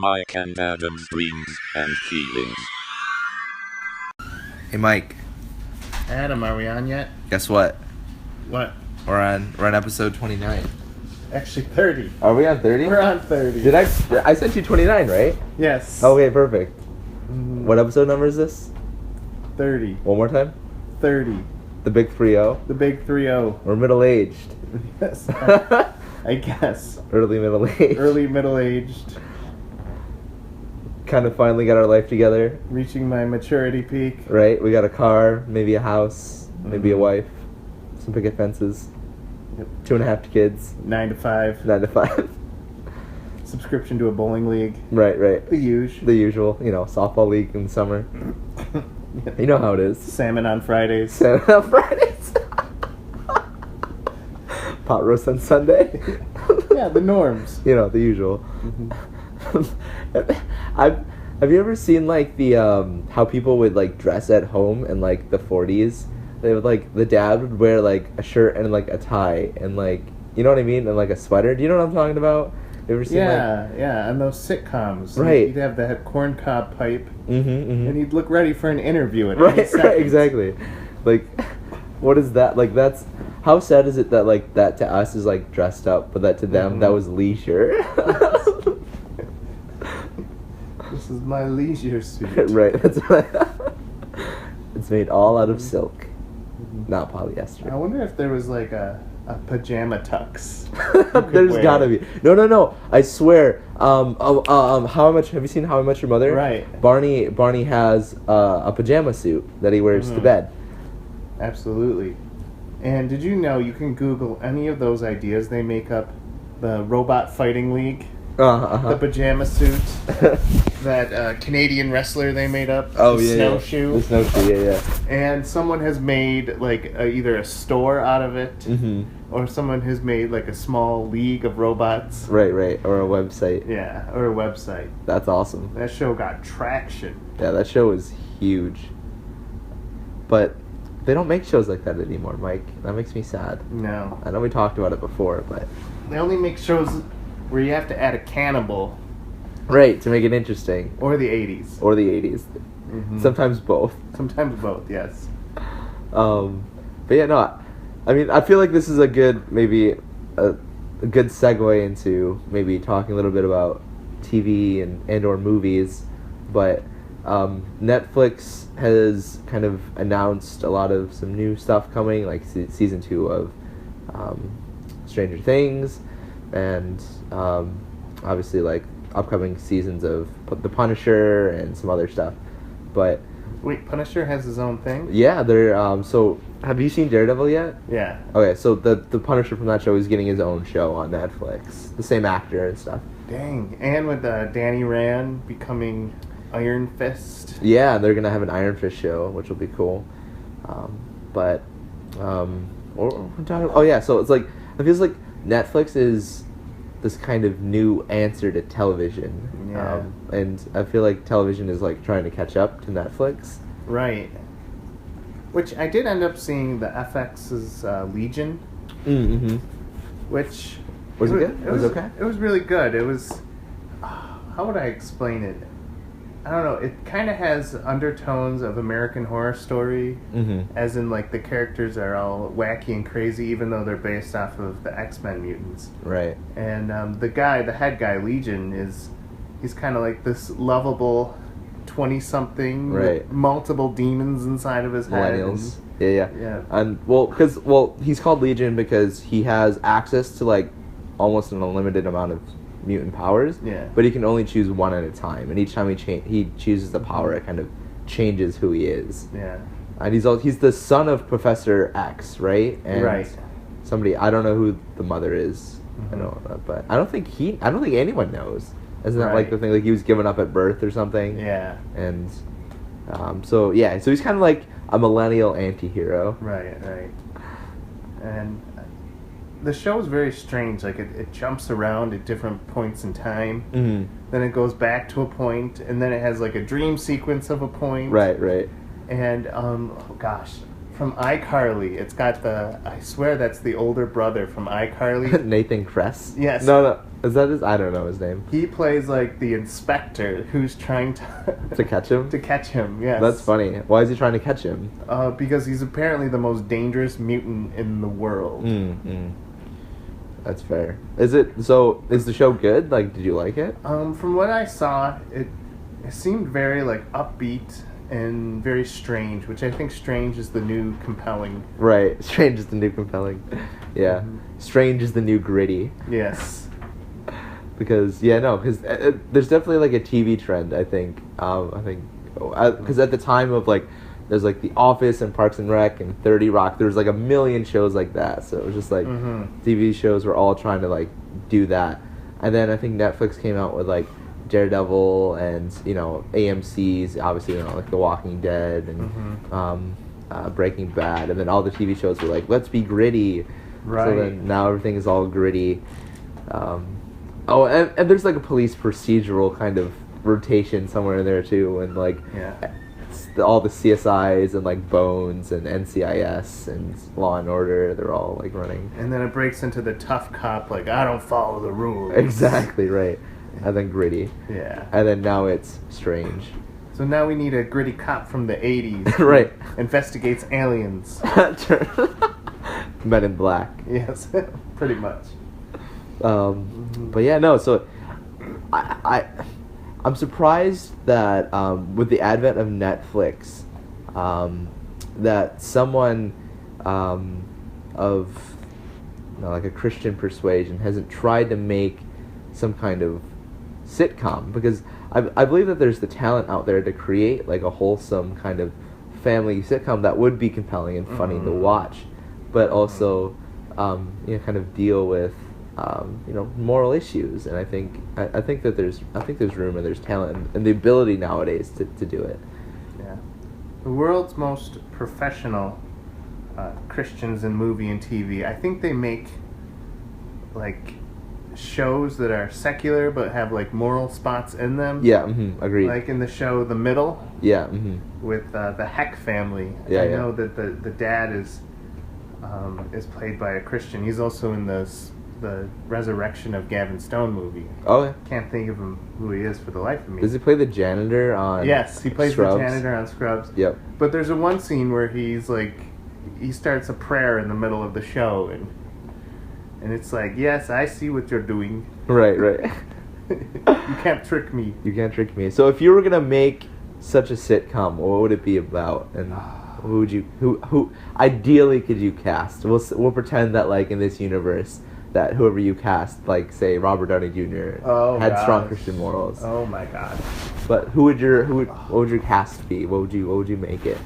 Mike and Adam's dreams and feelings. Hey Mike, Adam, are we on yet? guess what? What? We're on episode 29. Actually, 30. Are we on 30? We're on 30. Did I sent you 29, right? Yes. Okay, perfect. Mm, What episode number is this? 30. One more time? 30. The big 3-0. The big 3-0. We're middle-aged. Yes. I guess. Early middle-aged. Early middle-aged. Kind of finally got our life together, Reaching my maturity peak. right? We got a car, maybe a house, maybe a wife, some picket fences, Yep. 2.5 kids, 9 to 5. 9 to 5. Subscription to a bowling league. Right. The usual. The usual, softball league in the summer. You know how it is. Salmon on Fridays. Saturday on Fridays. Pot roast on Sunday. Yeah, the norms. The usual. Have you ever seen like the how people would like dress at home in like the 40s? They would like the dad would wear like a shirt and like a tie and like you know what I mean and like a sweater. Do you know what I'm talking about? You ever seen Yeah, and those sitcoms. Right. He'd have that corncob pipe, and and he'd look ready for an interview at any right second. exactly. Like what is that? Like that's how sad is it that like that to us is like dressed up, but that to them that was leisure. This is my leisure suit. Right, that's right. It's made all out of silk, not polyester. I wonder if there was like a pajama tux. There's wear. gotta be. No. I swear. How much? Have you seen How I Met Your Mother? Right. Barney has a pajama suit that he wears to bed. Absolutely. And did you know you can Google any of those ideas they make up? The Robot Fighting League, the pajama suit, that Canadian wrestler they made up, Oh the yeah, snowshoe. The snowshoe, yeah. And someone has made like either a store out of it, Mhm. or someone has made like a small league of robots. Right, or a website. Yeah, or a website. That's awesome. That show got traction. Yeah, that show is huge. But they don't make shows like that anymore, Mike. That makes me sad. No. I know we talked about it before, but They only make shows where you have to add a cannibal, right, to make it interesting. or the 80s. Or the 80s. Sometimes both. Sometimes both, yes. But yeah, no, I mean, I feel like this is a good, maybe a good segue into maybe talking a little bit about TV and or movies, but Netflix has kind of announced a lot of some new stuff coming, like season 2 of Stranger Things, and obviously like upcoming seasons of The Punisher and some other stuff. But Wait, Punisher has his own thing? yeah, they're so have you seen Daredevil yet? Yeah. Okay, so the Punisher from that show is getting his own show on Netflix. The same actor and stuff. Dang. And with Danny Rand becoming Iron Fist. Yeah, they're gonna have an Iron Fist show, which will be cool. So it's like it feels like Netflix is this kind of new answer to television. Yeah. And I feel like television is like trying to catch up to Netflix. Right. Which I did end up seeing the FX's Legion, Mm-hmm. which... Was it good? It was okay? It was really good. It was... how would I explain it? I don't know. It kind of has undertones of American Horror Story, as in, like, the characters are all wacky and crazy, even though they're based off of the X-Men mutants. Right. And the head guy, Legion, he's kind of like this lovable 20-something with multiple demons inside of his head. Millennials. Yeah. Yeah. And he's called Legion because he has access to like almost an unlimited amount of mutant powers. Yeah. But he can only choose one at a time, and each time he chooses the power, it kind of changes who he is. Yeah. And he's the son of Professor X, right? And Right. somebody, I don't know who the mother is. I don't, but I don't think anyone knows. Isn't that like the thing? Like he was given up at birth or something? Yeah. And so he's kind of like a millennial anti-hero. Right. And the show is very strange. Like it jumps around at different points in time. Then it goes back to a point, and then it has like a dream sequence of a point. Right. And from iCarly. It's got I swear that's the older brother from iCarly. Nathan Kress? Yes. No. Is that his? I don't know his name. He plays like the inspector who's trying To catch him? to catch him, yes. That's funny. Why is he trying to catch him? Because he's apparently the most dangerous mutant in the world. That's fair. Is the show good? Like, did you like it? From what I saw, it seemed very like upbeat and very strange, which I think strange is the new compelling. Right. Strange is the new compelling. Yeah. Mm-hmm. Strange is the new gritty. Yes. Because there's definitely like a TV trend. I think because at the time of like there's like The Office and Parks and Rec and 30 Rock, there was like a million shows like that. So it was just like TV shows were all trying to like do that. And then I think Netflix came out with like Daredevil and AMC's obviously like The Walking Dead and Breaking Bad, and then all the TV shows were like, let's be gritty. Right. So then now everything is all gritty. And there's like a police procedural kind of rotation somewhere in there too, and like all the CSIs and like Bones and NCIS and Law and Order, they're all like running. And then it breaks into the tough cop, like, I don't follow the rules. Exactly, right. And then gritty. Yeah. And then now it's strange. So now we need a gritty cop from the 80s. Right. Investigates aliens. Men in Black. Yes, pretty much. But yeah, no, so I'm surprised that with the advent of Netflix, that someone of like a Christian persuasion hasn't tried to make some kind of sitcom, because I believe that there's the talent out there to create like a wholesome kind of family sitcom that would be compelling and funny to watch, but also kind of deal with moral issues. And I think that there's room and there's talent and the ability nowadays to do it. Yeah, the world's most professional Christians in movie and TV, I think they make like shows that are secular but have like moral spots in them. Yeah, agreed. Like in the show The Middle. Yeah, with the Heck family. Yeah, I know that the dad is played by a Christian. He's also in the Resurrection of Gavin Stone movie. Oh, yeah. Can't think of who he is for the life of me. Does he play the janitor on? Yes, he plays Scrubs? the janitor on Scrubs. Yep. But there's one scene where he's like, he starts a prayer in the middle of the show, and it's like, yes, I see what you're doing. Right. You can't trick me. You can't trick me. So if you were gonna make such a sitcom, what would it be about? And who ideally could you cast? We'll pretend that like in this universe that whoever you cast, like say Robert Downey Jr. had strong Christian morals. Oh my god. But what would your cast be? What would you make it?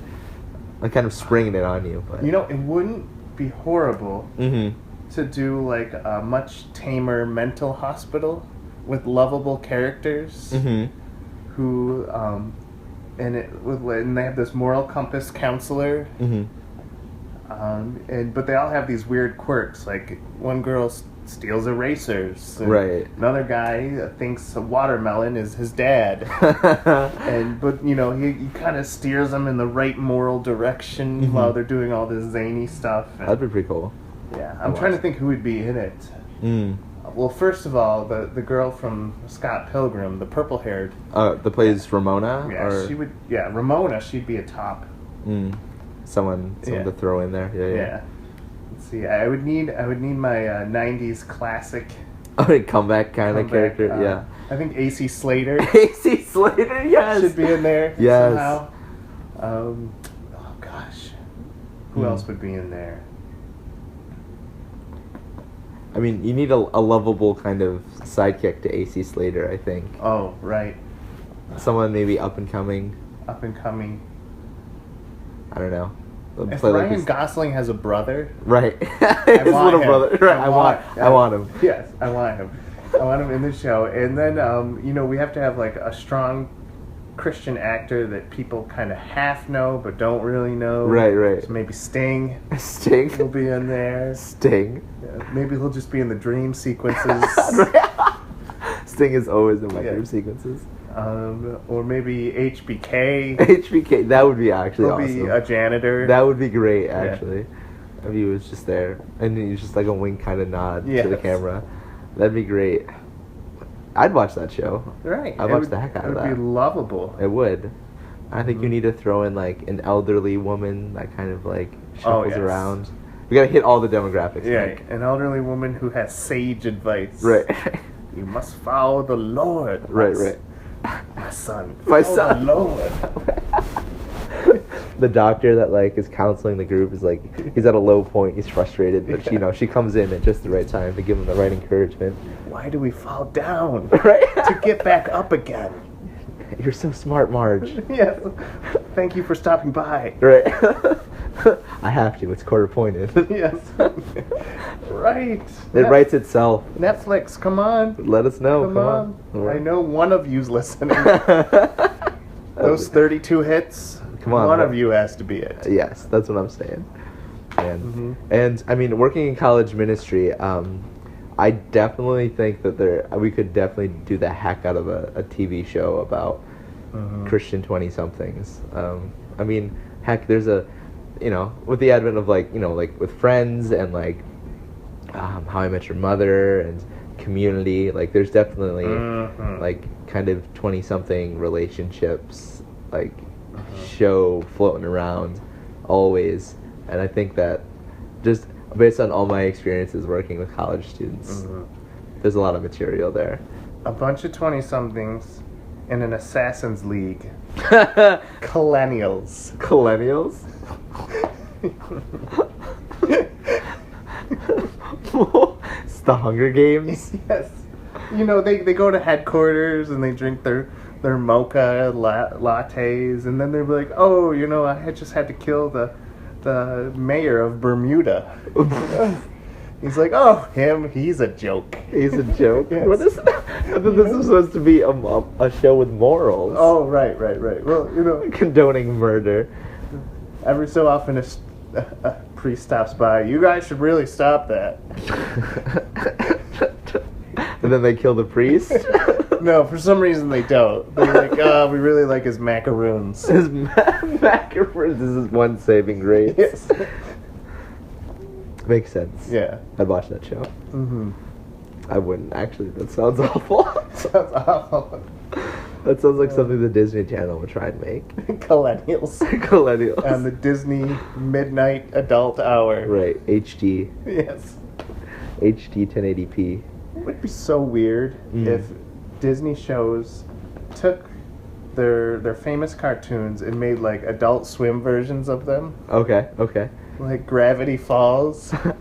I'm kind of springing it on you, but it wouldn't be horrible to do like a much tamer mental hospital with lovable characters who and they have this moral compass counselor. But they all have these weird quirks. Like one girl steals erasers. Right. Another guy thinks a watermelon is his dad. But he kind of steers them in the right moral direction while they're doing all this zany stuff. That'd be pretty cool. Yeah, I'm trying to think who would be in it. Well, first of all, the girl from Scott Pilgrim, the purple-haired. That plays Ramona. Yeah, she would. Yeah, Ramona. She'd be a top. Someone to throw in there. Yeah. Let's see. I would need my '90s classic. Comeback kind of character. Yeah. I think AC Slater. AC Slater. Yes. Should be in there. Yes. Somehow. Oh gosh. Who else would be in there? I mean, you need a lovable kind of sidekick to AC Slater, I think. Oh, right. Someone maybe up and coming. Up and coming. I don't know. If Ryan Gosling has a brother, right, his little brother, right? I want him. Yes, I want him. I want him in the show, and then we have to have like a strong Christian actor that people kind of half know but don't really know. Right. So maybe Sting. Sting will be in there. Sting. Yeah, maybe he'll just be in the dream sequences. Sting is always in my dream sequences. Or maybe HBK. HBK, that would be actually He'll awesome. be a janitor. That would be great, actually. If he was just there. And he was just like a wink kind of nod to the camera. That'd be great. I'd watch that show. Right. I'd watch the heck out of that. It would be lovable. It would. I think you need to throw in like an elderly woman that kind of like shuffles around. We gotta hit all the demographics. Yeah, Mike. an elderly woman who has sage advice. Right. You must follow the Lord. Right. My son. My Follow son. the Lord. The doctor that like is counseling the group is like he's at a low point. He's frustrated, but she comes in at just the right time to give him the right encouragement. Why do we fall down? Right. To get back up again. You're so smart, Marge. Yes. Thank you for stopping by. Right. I have to. It's quarter pointed. Yes. Right. It writes itself. Netflix, come on. Let us know. Come on. I know one of you's listening. Those 32 hits. Come on. One of you has to be it. Yes, that's what I'm saying. And I mean, working in college ministry, I definitely think that we could definitely do the heck out of a TV show about Christian 20-somethings. I mean, heck, there's with the advent of like with Friends and like How I Met Your Mother and Community, like there's definitely like kind of 20-something relationships like show floating around always, and I think that just based on all my experiences working with college students, there's a lot of material there. A bunch of 20-somethings in an Assassin's League. Collennials. Collennials? It's the Hunger Games? Yes. They go to headquarters and they drink their mocha lattes, and then they're like, oh, I just had to kill the mayor of Bermuda. He's like, oh, he's a joke. He's a joke? Yes. What is that? I thought this was supposed to be a show with morals. Oh, right. Well, condoning murder. Every so often a priest stops by. You guys should really stop that. And then they kill the priest? No, for some reason they don't. They're like, we really like his macaroons. His macaroons is his one saving grace. Yes. Makes sense. Yeah. I'd watch that show. Mm-hmm. I wouldn't, actually. That sounds awful. Sounds awful. That sounds like something the Disney Channel would try and make. Collennials. Collennials. And the Disney Midnight Adult Hour. Right. HD. Yes. HD 1080p. It would be so weird if Disney shows took their famous cartoons and made like Adult Swim versions of them. Okay. Like Gravity Falls. I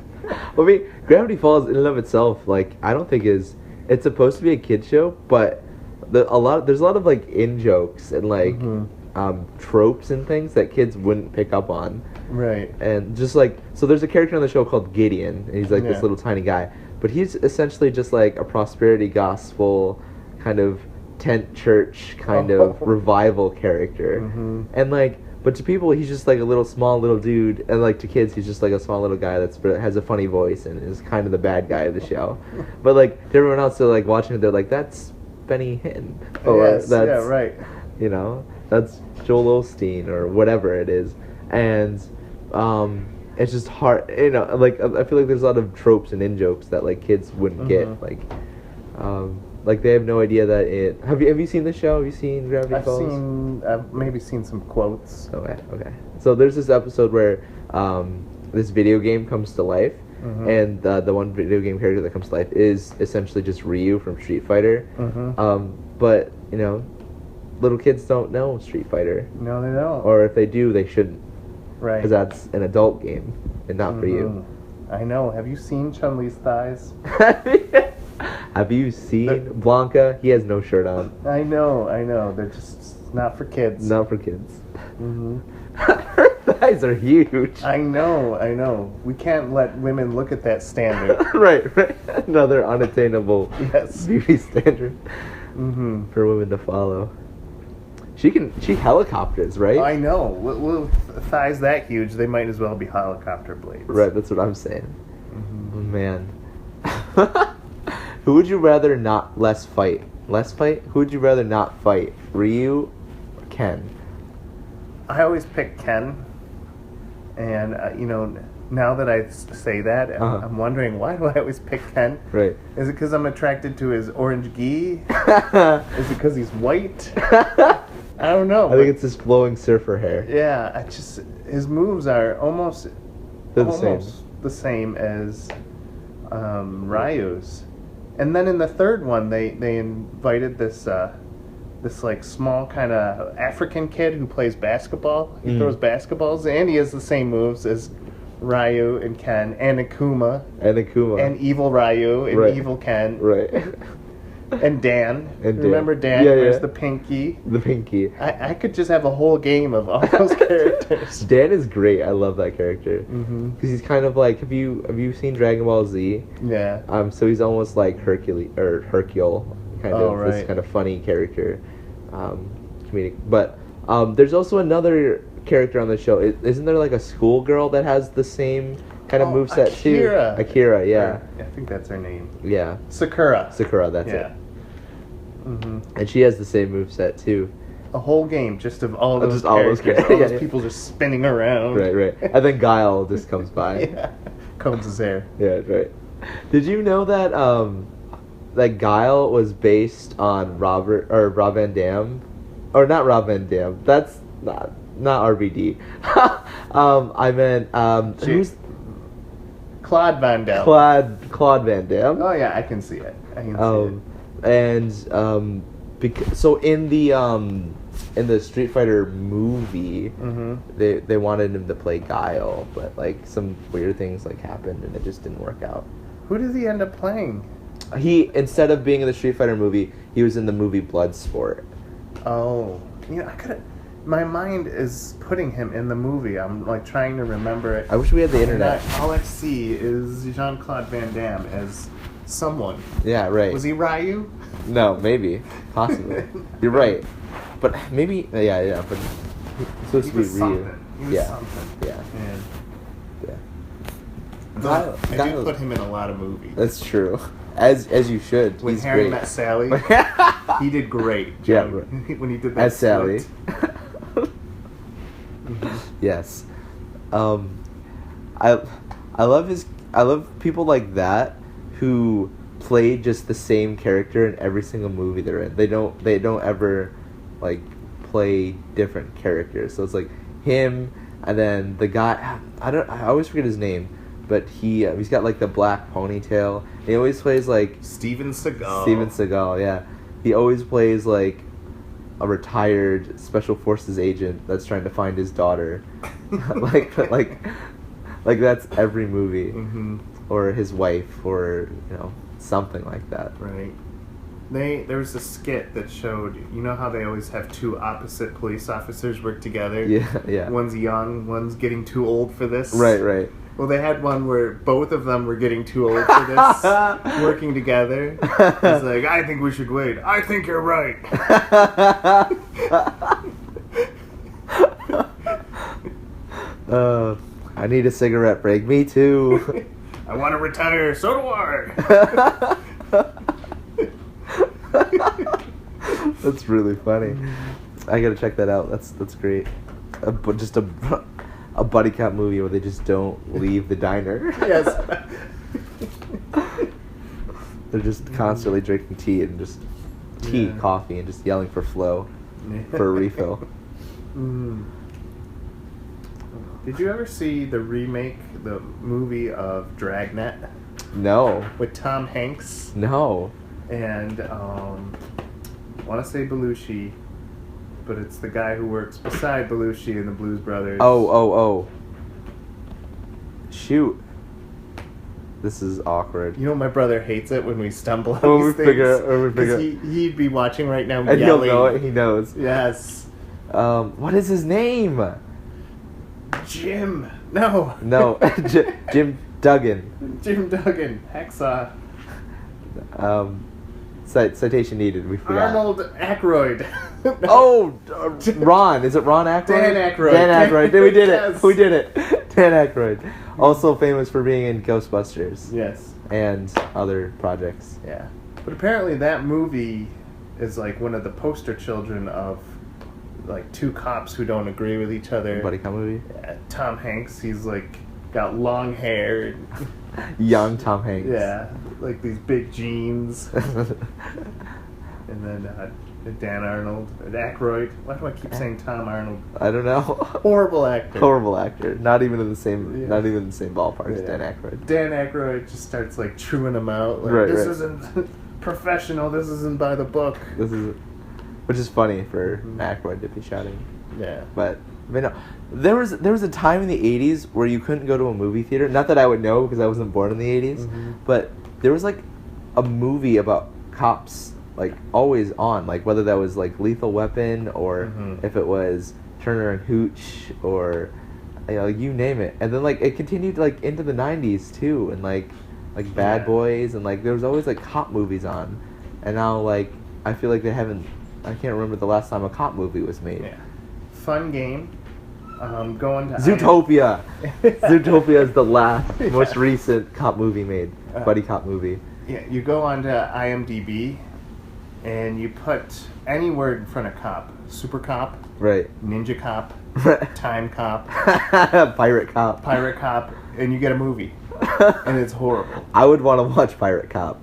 mean, Gravity Falls in and of itself, like, I don't think it's supposed to be a kid's show, but there's a lot of like in-jokes and like tropes and things that kids wouldn't pick up on. Right. And just like, so there's a character on the show called Gideon, and he's like this little tiny guy, but he's essentially just like a prosperity gospel kind of tent church kind of revival character. And like, but to people he's just like a small little dude, and like to kids he's just like a small little guy that has a funny voice and is kind of the bad guy of the show. But like to everyone else, they're like watching it, they're like, that's Benny Hinn, or that's right. That's Joel Osteen or whatever it is. And it's just hard, like I feel like there's a lot of tropes and in-jokes that like kids wouldn't get, like they have no idea that it. Have you seen the show? Have you seen Gravity Falls? I've maybe seen some quotes. Okay. So there's this episode where this video game comes to life, and the one video game character that comes to life is essentially just Ryu from Street Fighter. But little kids don't know Street Fighter. No, they don't. Or if they do, they shouldn't. Right. Because that's an adult game and not for you. I know. Have you seen Chun-Li's thighs? Have you seen Blanca? He has no shirt on. I know. They're just not for kids. Not for kids. Her thighs are huge. I know. We can't let women look at that standard. Right. Another unattainable beauty standard for women to follow. She helicopters, right? I know. With thighs that huge, they might as well be helicopter blades. Right, that's what I'm saying. Oh, man. Who would you rather not less fight? Less fight? Who would you rather not fight? Ryu or Ken? I always pick Ken, and now that I say that, I'm wondering, why do I always pick Ken? Right. Is it because I'm attracted to his orange gi? Is it because he's white? I don't know. I think it's his flowing surfer hair. Yeah, his moves are almost They're the same as Ryu's. And then in the third one, they invited this like small kind of African kid who plays basketball. He throws basketballs, and he has the same moves as Ryu and Ken and Akuma. And Evil Ryu and Right. Evil Ken. Right. And Dan. And Dan. Remember Dan? Yeah, Where's yeah. the pinky? The pinky. I could just have a whole game of all those characters. Dan is great. I love that character. Mm-hmm. Because he's kind of like, have you seen Dragon Ball Z? Yeah. So he's almost like Hercule, kind of this right. kind of funny character, comedic. But there's also another character on the show. Isn't there like a schoolgirl that has the same kind of moveset too? Akira, yeah. I think that's her name. Yeah. Sakura, That's yeah. it. Mm-hmm. And she has the same moveset too. A whole game just of all those Just all those characters. characters. All those people just spinning around. Right. And then Guile just comes by. Yeah. Combs his hair. Yeah, right. Did you know that that Guile was based on Rob Van Dam? Or not Rob Van Dam. That's not RVD. I meant who's Claude Van Damme. Claude Van Damme. Oh yeah, I can see it. And so in the Street Fighter movie, they wanted him to play Guile, but like some weird things like happened and it just didn't work out. Who does he end up playing? He, instead of being in the Street Fighter movie, he was in the movie Bloodsport. Oh, I could. My mind is putting him in the movie. I'm like trying to remember it. I wish we had the internet. All I see is Jean-Claude Van Damme as someone. Yeah, right. Was he Ryu? No, maybe, possibly. You're right, but maybe. Yeah. But he's supposed He to be was Ryu. something. He was Yeah. something. Yeah. But I do Guile- put him in a lot of movies. That's true. As you should. When He's Harry great. Met Sally, he did great. Yeah, Joe, right. when he did that. As Sally. split. Yes. I love people like that who play just the same character in every single movie they're in. They don't ever like play different characters. So it's like him and then the guy I always forget his name, but he's got like the black ponytail. He always plays like Steven Seagal. Steven Seagal, yeah. He always plays like a retired special forces agent that's trying to find his daughter. like that's every movie. Mm-hmm. Or his wife, or something like that. Right. There was a skit that showed, how they always have two opposite police officers work together? Yeah. One's young, one's getting too old for this. Right. Well, they had one where both of them were getting too old for this, working together. It's like, I think we should wait. I think you're right. I need a cigarette break. Me too. I want to retire. So do I. That's really funny. I gotta check that out. That's great. Just a buddy cop movie where they just don't leave the diner. Yes. They're just constantly drinking tea and just coffee, and just yelling for Flo for a refill. Mm. Did you ever see the movie of Dragnet? No. With Tom Hanks? No. And, I want to say Belushi, but it's the guy who works beside Belushi in the Blues Brothers. Oh. Shoot. This is awkward. My brother hates it when we stumble on When these we things. figure- Because he'd be watching right now And yelling. he'll know it. He knows. Yes. What is his name? Jim. No. No. Jim Duggan. Jim Duggan. Hacksaw. Citation needed. We forgot. Arnold Aykroyd. Oh, Ron. Is it Ron Aykroyd? Dan Aykroyd. Dan Aykroyd. We did it. Yes. We did it. Dan Aykroyd. Also famous for being in Ghostbusters. Yes. And other projects. Yeah. But apparently that movie is like one of the poster children of like two cops who don't agree with each other. Buddy cop movie. Tom Hanks, he's like got long hair. Young Tom Hanks. Yeah, like these big jeans. And then Dan Arnold, Aykroyd. Why do I keep saying Tom Arnold? I don't know. Horrible actor. Horrible actor. Not even in the same. Yeah. Not even in the same ballpark as Yeah. Dan Aykroyd. Dan Aykroyd just starts like chewing him out. Like, Right, this right. isn't professional. This isn't by the book. This is, which is funny for Aykroyd to be shouting. Yeah. But no, there was a time in the '80s where you couldn't go to a movie theater. Not that I would know because I wasn't born in the '80s, but there was like a movie about cops, like always on, like whether that was like Lethal Weapon or if it was Turner and Hooch or you name it. And then like it continued like into the '90s too, and like Bad Boys, and like there was always like cop movies on. And now like I feel like they haven't. I can't remember the last time a cop movie was made. Yeah. Fun game. Going to Zootopia. Zootopia is the last, most recent cop movie made, buddy cop movie. Yeah, you go onto IMDb, and you put any word in front of cop. Super cop, Right. ninja cop, time cop, Pirate Cop. pirate cop, and you get a movie. And it's horrible. I would want to watch Pirate Cop.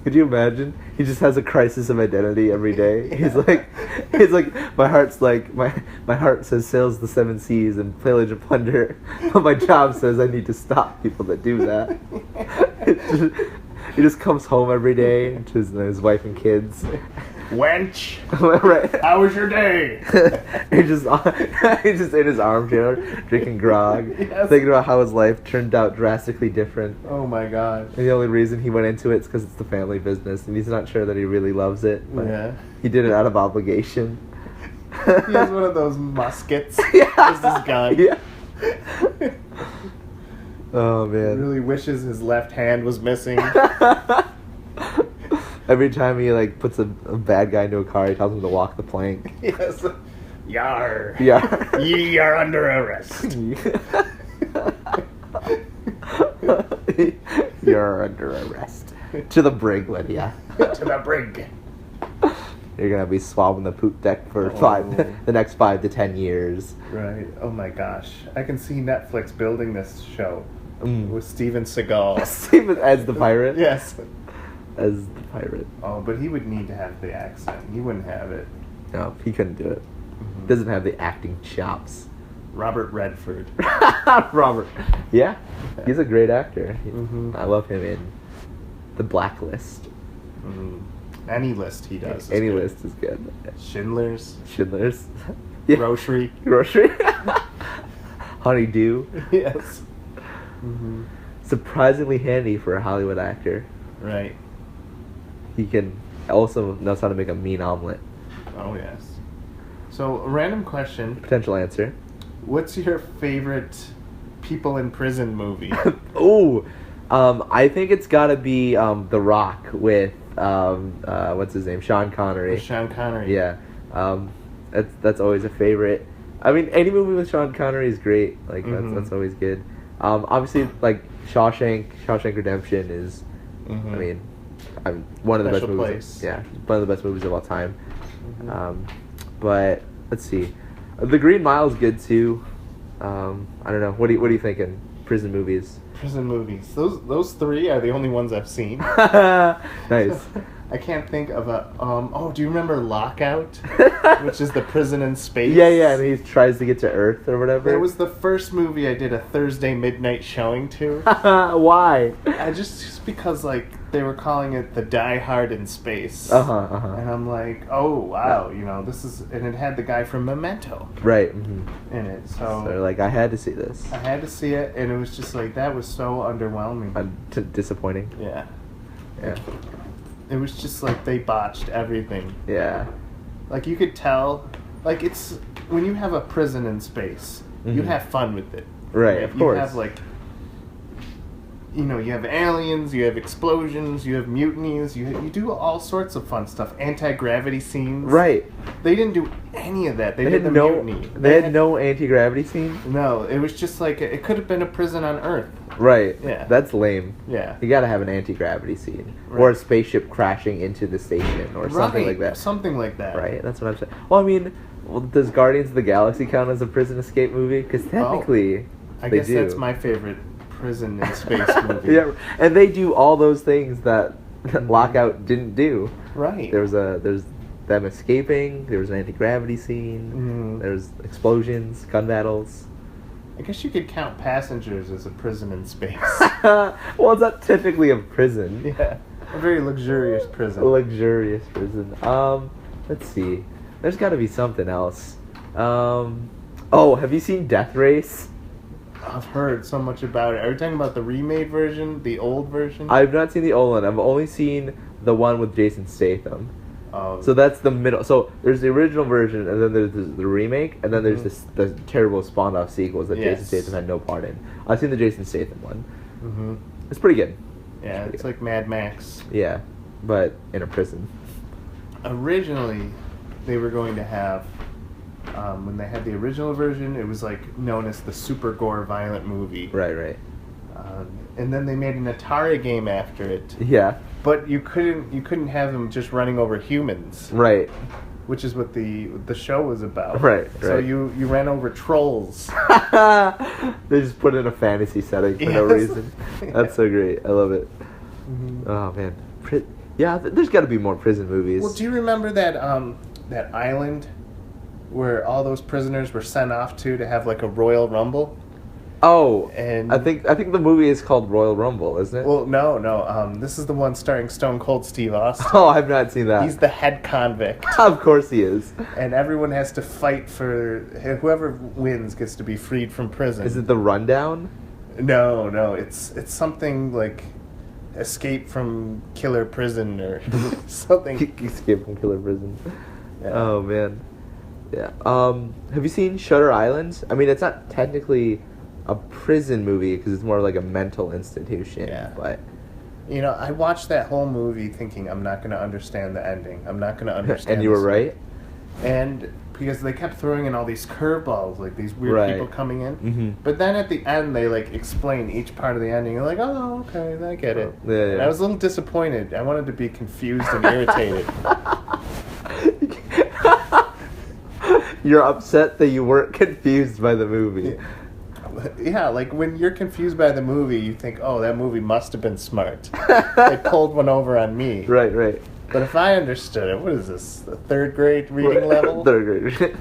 Could you imagine? He just has a crisis of identity every day. He's like, my heart says sails the seven seas and pillage and plunder, but my job says I need to stop people that do that. He just comes home every day to his wife and kids. Wench, Right. how was your day? he's just in his armchair drinking grog, Yes. thinking about how his life turned out drastically different. Oh my god. And the only reason he went into it is because it's the family business, and he's not sure that he really loves it. But Yeah. he did it out of obligation. He has one of those muskets. Yeah. As his gun. Yeah. Oh He man. really wishes his left hand was missing. Every time he like puts a bad guy into a car, he tells him to walk the plank. Yes. Yar. Yeah. Ye are under arrest. You're under arrest. To the brig, Lydia. To the brig. You're gonna be swabbing the poop deck for Oh. the next 5 to 10 years. Right. Oh my gosh. I can see Netflix building this show Mm. with Steven Seagal. Steven as the pirate. Yes. As the pirate. Oh, but he would need to have the accent. He wouldn't have it. No, he couldn't do it. Doesn't have the acting chops. Robert Redford. Robert. Yeah, he's a great actor. Mhm. I love him in The Blacklist. Any list he does. is Any good. list is good. Schindler's. Schindler's. Yeah. Grocery. Grocery. Honeydew. Yes. Surprisingly handy for a Hollywood actor. Right. He can also knows how to make a mean omelet. Oh, yes. So, a random question. Potential answer. What's your favorite people in prison movie? Oh, I think it's got to be The Rock with what's his name, Sean Connery. With Sean Connery. Yeah, that's always a favorite. I mean, any movie with Sean Connery is great. Like that's always good. Obviously, like Shawshank Redemption is. I mean, one of the best Special movies. place. Yeah, one of the best movies of all time. But let's see, The Green Mile is good too. I don't know. What are you thinking? Prison movies. Prison movies. Those three are the only ones I've seen. Nice. I can't think of a. Do you remember Lockout? Which is the prison in space. Yeah, and he tries to get to Earth or whatever. That was the first movie I did a Thursday midnight showing to. Why? Just because like they were calling it the Die Hard in space. And And I'm like, oh wow, this is, and it had the guy from Memento right. in it. So like, I had to see this. I had to see it, and it was just like that was so underwhelming. Disappointing. Yeah. Yeah. It was just like they botched everything. Yeah. Like you could tell, like it's when you have a prison in space, you have fun with it. Right, of course. You have like you know, you have aliens, you have explosions, you have mutinies, you do all sorts of fun stuff. Anti-gravity scenes. Right. They didn't do any of that. They They did had the no. mutiny. They had no anti-gravity scene. No, it was just like it could have been a prison on Earth. Right. Yeah. That's lame. Yeah. You gotta have an anti-gravity scene, Right. or a spaceship crashing into the station, or something like that. Something like that. Right. That's what I'm saying. Well, I mean, does Guardians of the Galaxy count as a prison escape movie? Because technically, I they guess do. that's my favorite prison in space movie. Yeah, and they do all those things that Lockout didn't do. Right. There's them escaping. There was an anti-gravity scene. There's explosions, gun battles. I guess you could count Passengers as a prison in space. Well, it's not technically a prison. Yeah, a very luxurious prison. A luxurious prison. Let's see. There's got to be something else. Oh, have you seen Death Race? I've heard so much about it. Are you talking about the remade version, the old version? I've not seen the old one. I've only seen the one with Jason Statham. So that's the middle. So there's the original version, and then there's the remake, and then there's the terrible spawned-off sequels that Jason Statham had no part in. I've seen the Jason Statham one. Mm-hmm. It's pretty good. Yeah, it's like Mad Max. Yeah, but in a prison. Originally, they were going to have, when they had the original version, it was like known as the super gore violent movie. Right. And then they made an Atari game after it. Yeah. But you couldn't have them just running over humans. Right. Which is what the show was about. Right. So you ran over trolls. They just put in a fantasy setting for no reason. That's so great. I love it. Mm-hmm. Oh man. Yeah, there's got to be more prison movies. Well, do you remember that that island where all those prisoners were sent off to have like a Royal Rumble? Oh, and I think the movie is called Royal Rumble, isn't it? Well, no. This is the one starring Stone Cold Steve Austin. Oh, I've not seen that. He's the head convict. Of course he is. And everyone has to fight for whoever wins gets to be freed from prison. Is it The Rundown? No. It's something like Escape from Killer Prison or something. Escape from Killer Prison. Yeah. Oh man. Yeah. Have you seen Shutter Island? I mean, it's not technically a prison movie because it's more like a mental institution. Yeah. But you know, I watched that whole movie thinking I'm not going to understand the ending. I'm not going to understand. And you were right. And because they kept throwing in all these curveballs, like these weird people coming in. Mm-hmm. But then at the end, they like explain each part of the ending. You're like, oh, okay, I get it. Yeah. And I was a little disappointed. I wanted to be confused and irritated. You're upset that you weren't confused by the movie. Yeah, like when you're confused by the movie, you think, oh, that movie must have been smart. They pulled one over on me. Right. But if I understood it, what is this, the third grade reading level? Third grade.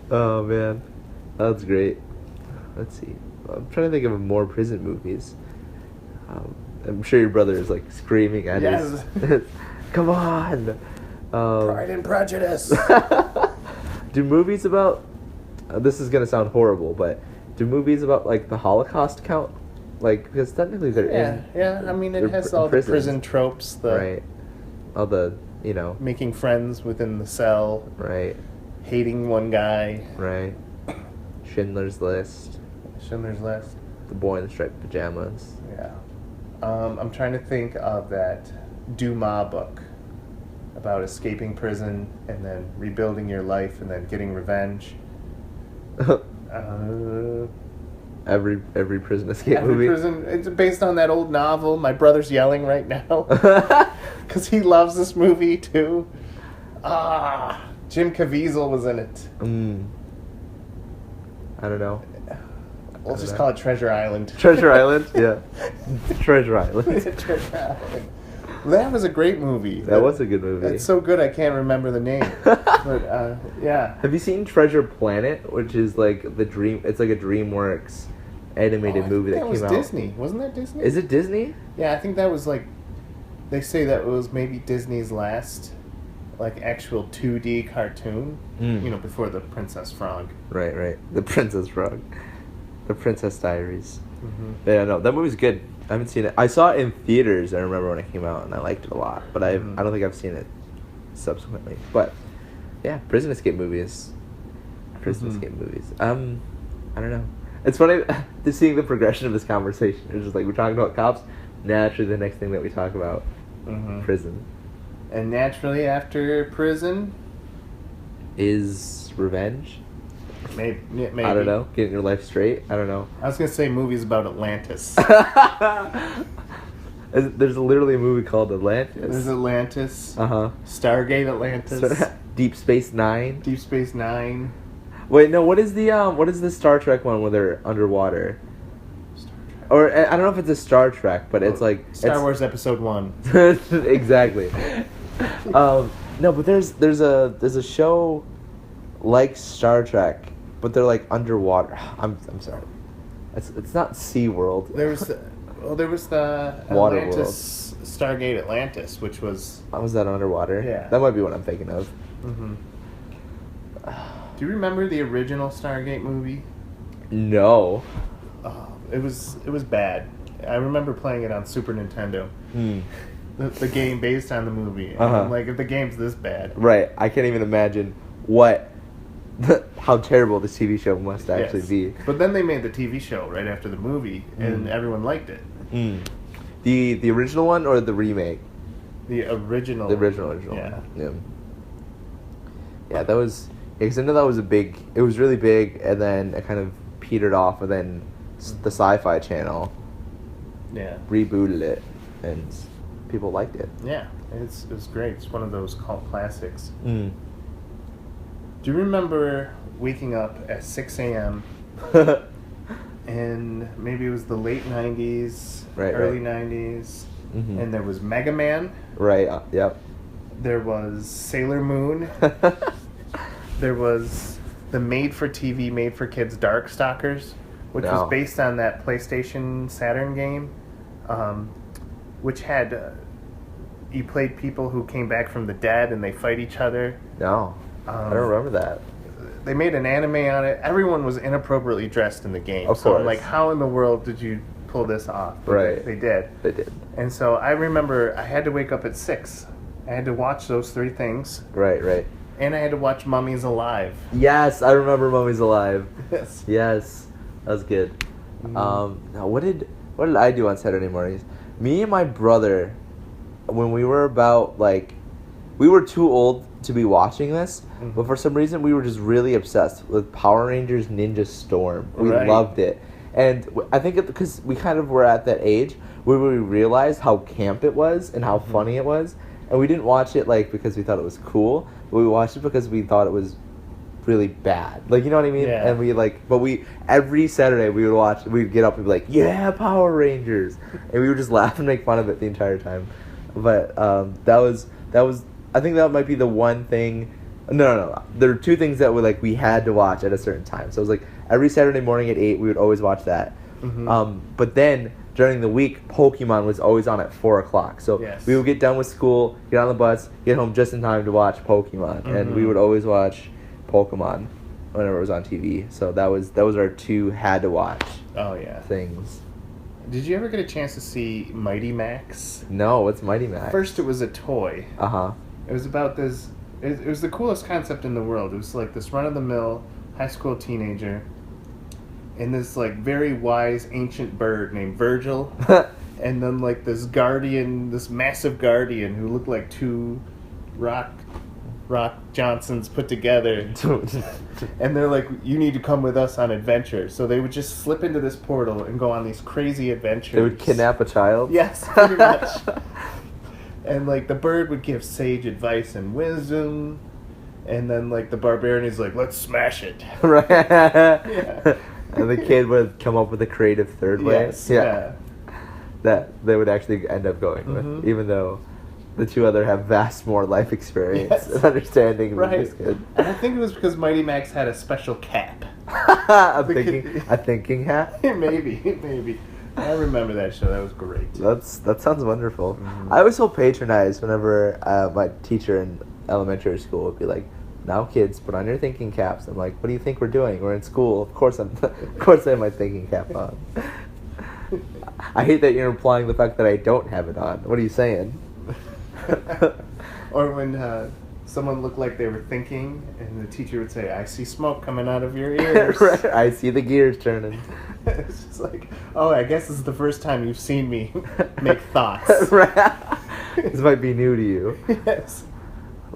Oh, man. That's great. Let's see. I'm trying to think of more prison movies. I'm sure your brother is, like, screaming at his... Come on! Pride and Prejudice! Do movies about... this is going to sound horrible, but do movies about, like, the Holocaust count? Like, because technically they're in... Yeah, I mean, it has all the prison tropes. Right. All the, you know... Making friends within the cell. Right. Hating one guy. Right. Schindler's List. Schindler's List. The Boy in the Striped Pajamas. Yeah. I'm trying to think of that Dumas book about escaping prison and then rebuilding your life and then getting revenge. Every prison escape movie. Prison. It's based on that old novel. My brother's yelling right now because he loves this movie too. Jim Caviezel was in it. I don't know. We'll just call it Treasure Island. Treasure Island? Yeah. Treasure Island. Treasure Island. That was a great movie. That was a good movie. It's so good I can't remember the name. But, yeah. Have you seen Treasure Planet, which is like the dream? It's like a DreamWorks animated movie that came out. That was Disney. Wasn't that Disney? Is it Disney? Yeah, I think that was like... They say that was maybe Disney's last, like, actual 2D cartoon. You know, before the Princess Frog. Right. The Princess Frog. The Princess Diaries. Yeah, no, that movie's good. I haven't seen it. I saw it in theaters, I remember when it came out, and I liked it a lot. But I don't think I've seen it subsequently. But, yeah, prison escape movies. I don't know. It's funny to seeing the progression of this conversation. It's just like we're talking about cops. Naturally, the next thing that we talk about, prison, and naturally after prison is revenge. Maybe. I don't know. Getting your life straight. I don't know. I was gonna say movies about Atlantis. There's literally a movie called Atlantis. There's Atlantis. Stargate Atlantis. Deep Space Nine. Deep Space Nine. Wait, no. What is the Star Trek one where they're underwater? Star Trek. Or I don't know if it's a Star Trek, but it's like Star Wars Episode 1. Exactly. No, but there's a show like Star Trek, but they're like underwater. I'm sorry. It's not SeaWorld. There was the Water Atlantis Stargate Atlantis, which was. How was that underwater? Yeah. That might be what I'm thinking of. Mm-hmm. Do you remember the original Stargate movie? No. It was bad. I remember playing it on Super Nintendo. The game based on the movie. And I'm like, if the game's this bad. Right. I can't even imagine how terrible this TV show must actually be. But then they made the TV show right after the movie, and everyone liked it. The original one or the remake? The original. The original. Yeah. Yeah, that was. Because I know that was it was really big, and then it kind of petered off, and then the Sci-Fi Channel rebooted it, and people liked it. Yeah, it was great. It's one of those cult classics. Do you remember waking up at 6 a.m. and maybe it was the late 90s, early 90s, and there was Mega Man. Right, yep. There was Sailor Moon. There was the made-for-TV, made-for-kids Darkstalkers, which was based on that PlayStation Saturn game, which had... you played people who came back from the dead and they fight each other. No, I don't remember that. They made an anime on it. Everyone was inappropriately dressed in the game. Of so course. I'm like, how in the world did you pull this off? But Right. They did. They did. And so I remember I had to wake up at 6. I had to watch those 3 things. Right. And I had to watch Mummies Alive. Yes, I remember Mummies Alive. Yes. That was good. Now what did I do on Saturday mornings? Me and my brother, when we were about we were too old to be watching this, but for some reason we were just really obsessed with Power Rangers Ninja Storm. We loved it. And I think because we kind of were at that age where we realized how camp it was and how funny it was. And we didn't watch it because we thought it was cool, but we watched it because we thought it was really bad. You know what I mean? Yeah. And every Saturday we'd get up and be like, yeah, Power Rangers. And we would just laugh and make fun of it the entire time. But that was I think that might be the one thing. No. There were 2 things that we had to watch at a certain time. So it was every Saturday morning at 8 we would always watch that. But then during the week, Pokemon was always on at 4 o'clock. So we would get done with school, get on the bus, get home just in time to watch Pokemon. And we would always watch Pokemon whenever it was on TV. So that was our 2 had to watch things. Did you ever get a chance to see Mighty Max? No, what's Mighty Max? First it was a toy. It was about this... It was the coolest concept in the world. It was this run-of-the-mill high school teenager and this very wise ancient bird named Virgil, and then this guardian, this massive guardian who looked like 2 rock Johnsons put together. And they're like, you need to come with us on adventure. So they would just slip into this portal and go on these crazy adventures. They would kidnap a child? Yes, pretty much. And the bird would give sage advice and wisdom. And then the barbarian is like, let's smash it. Right. Yeah. And the kid would come up with a creative third way. Yes, yeah. That they would actually end up going with, even though the 2 other have vast more life experience and understanding than this kid. And I think it was because Mighty Max had a special cap. A thinking hat? Maybe. I remember that show. That was great. That sounds wonderful. I was so patronized whenever my teacher in elementary school would be like, now kids, put on your thinking caps. I'm like, what do you think we're doing? We're in school. Of course I have my thinking cap on. I hate that you're implying the fact that I don't have it on. What are you saying? Or when someone looked like they were thinking, and the teacher would say, "I see smoke coming out of your ears." Right. I see the gears turning. It's just like, oh, I guess this is the first time you've seen me make thoughts. Right. This might be new to you. Yes.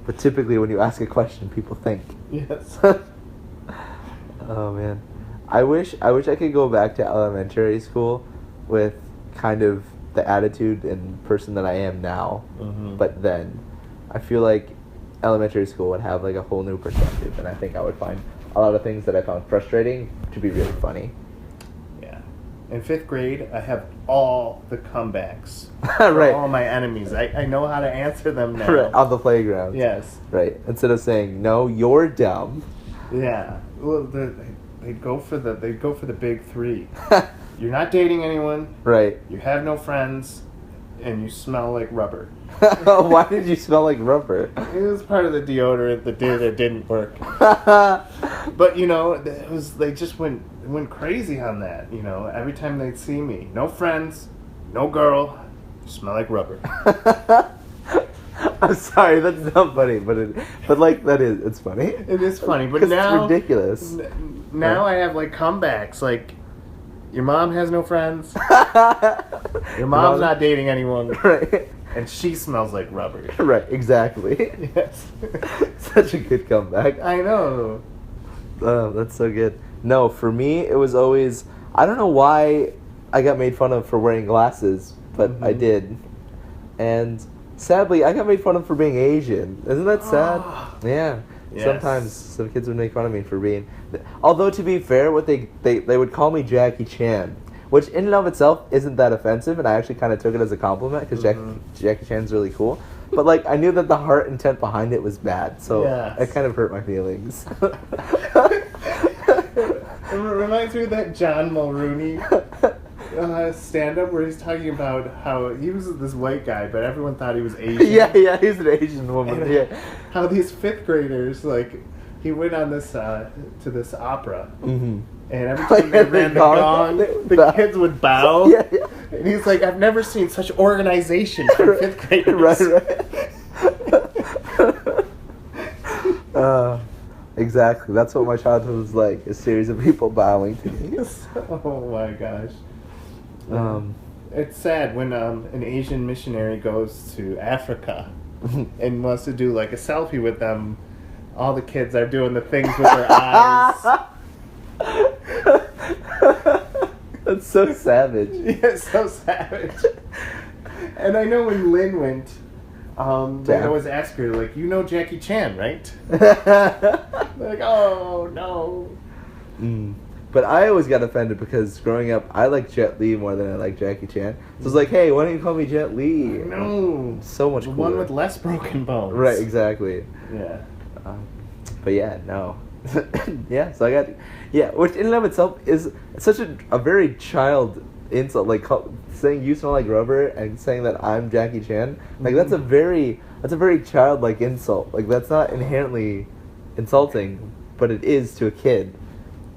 But typically when you ask a question, people think. Yes. Oh man. I wish I could go back to elementary school with kind of the attitude and person that I am now. Mm-hmm. But then I feel like elementary school would have like a whole new perspective, and I think I would find a lot of things that I found frustrating to be really funny. Yeah. In 5th grade, I have all the comebacks. Right. All my enemies. I know how to answer them now. Right. On the playground. Yes. Right. Instead of saying, no, you're dumb. Yeah. Well, they'd go for the big 3. You're not dating anyone. Right. You have no friends, and you smell like rubber. Why did you smell like rubber? It was part of the deodorant that didn't work. But they just went crazy on that. Every time they'd see me, no friends, no girl, smell like rubber. I'm sorry, that's not funny, but it's funny. It is funny, but now it's ridiculous. Now I have like comebacks, like your mom has no friends, your mom's not dating anyone, right? And she smells like rubber. Right, exactly. Yes. Such a good comeback. I know. Oh, that's so good. No, for me, it was always, I don't know why I got made fun of for wearing glasses, but I did. And sadly, I got made fun of for being Asian. Isn't that sad? Yeah. Yes. Sometimes some kids would make fun of me for being... Although, to be fair, they would call me Jackie Chan, which in and of itself isn't that offensive, and I actually kind of took it as a compliment, because Jackie Chan's really cool. But, like, I knew that the heart intent behind it was bad, so it kind of hurt my feelings. It reminds me of that John Mulrooney stand-up where he's talking about how he was this white guy, but everyone thought he was Asian. Yeah, he's an Asian woman. And, yeah. How these 5th graders, like, he went on this to this opera, and every time they ran the gong, the kids would bow. Yeah. And he's like, I've never seen such organization from 5th graders. Right. Exactly. That's what my childhood was like, a series of people bowing to me. Oh my gosh. It's sad when an Asian missionary goes to Africa and wants to do like a selfie with them. All the kids are doing the things with their eyes. That's so savage. Yeah, so savage. And I know when Lynn went, they always ask her, like, you know Jackie Chan, right? Like, oh, no. But I always got offended because growing up, I liked Jet Li more than I liked Jackie Chan. So it's like, hey, why don't you call me Jet Li? No. So much The cooler. one with less broken bones. Right, exactly. Yeah. But yeah, no. Yeah, so I got... Yeah, which in and of itself is such a very child insult. Like, saying you smell like rubber and saying that I'm Jackie Chan. Like, that's a very childlike insult. Like, that's not inherently insulting, but it is to a kid.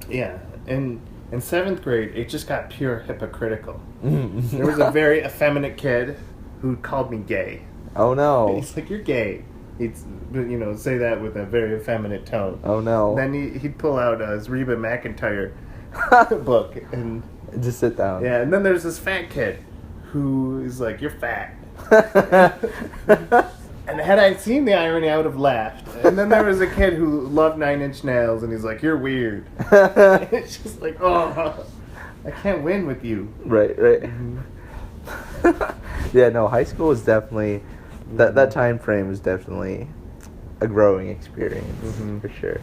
Yeah. In 7th grade, it just got pure hypocritical. There was a very effeminate kid who called me gay. Oh, no. And he's like, you're gay. He'd, say that with a very effeminate tone. Oh, no. Then he'd pull out his Reba McEntire book and... Just sit down. Yeah, and then there's this fat kid who is like, you're fat. And had I seen the irony, I would have laughed. And then there was a kid who loved 9 Inch Nails, and he's like, you're weird. It's just like, oh, I can't win with you. Right. Yeah, no, high school is definitely... That time frame is definitely a growing experience, for sure.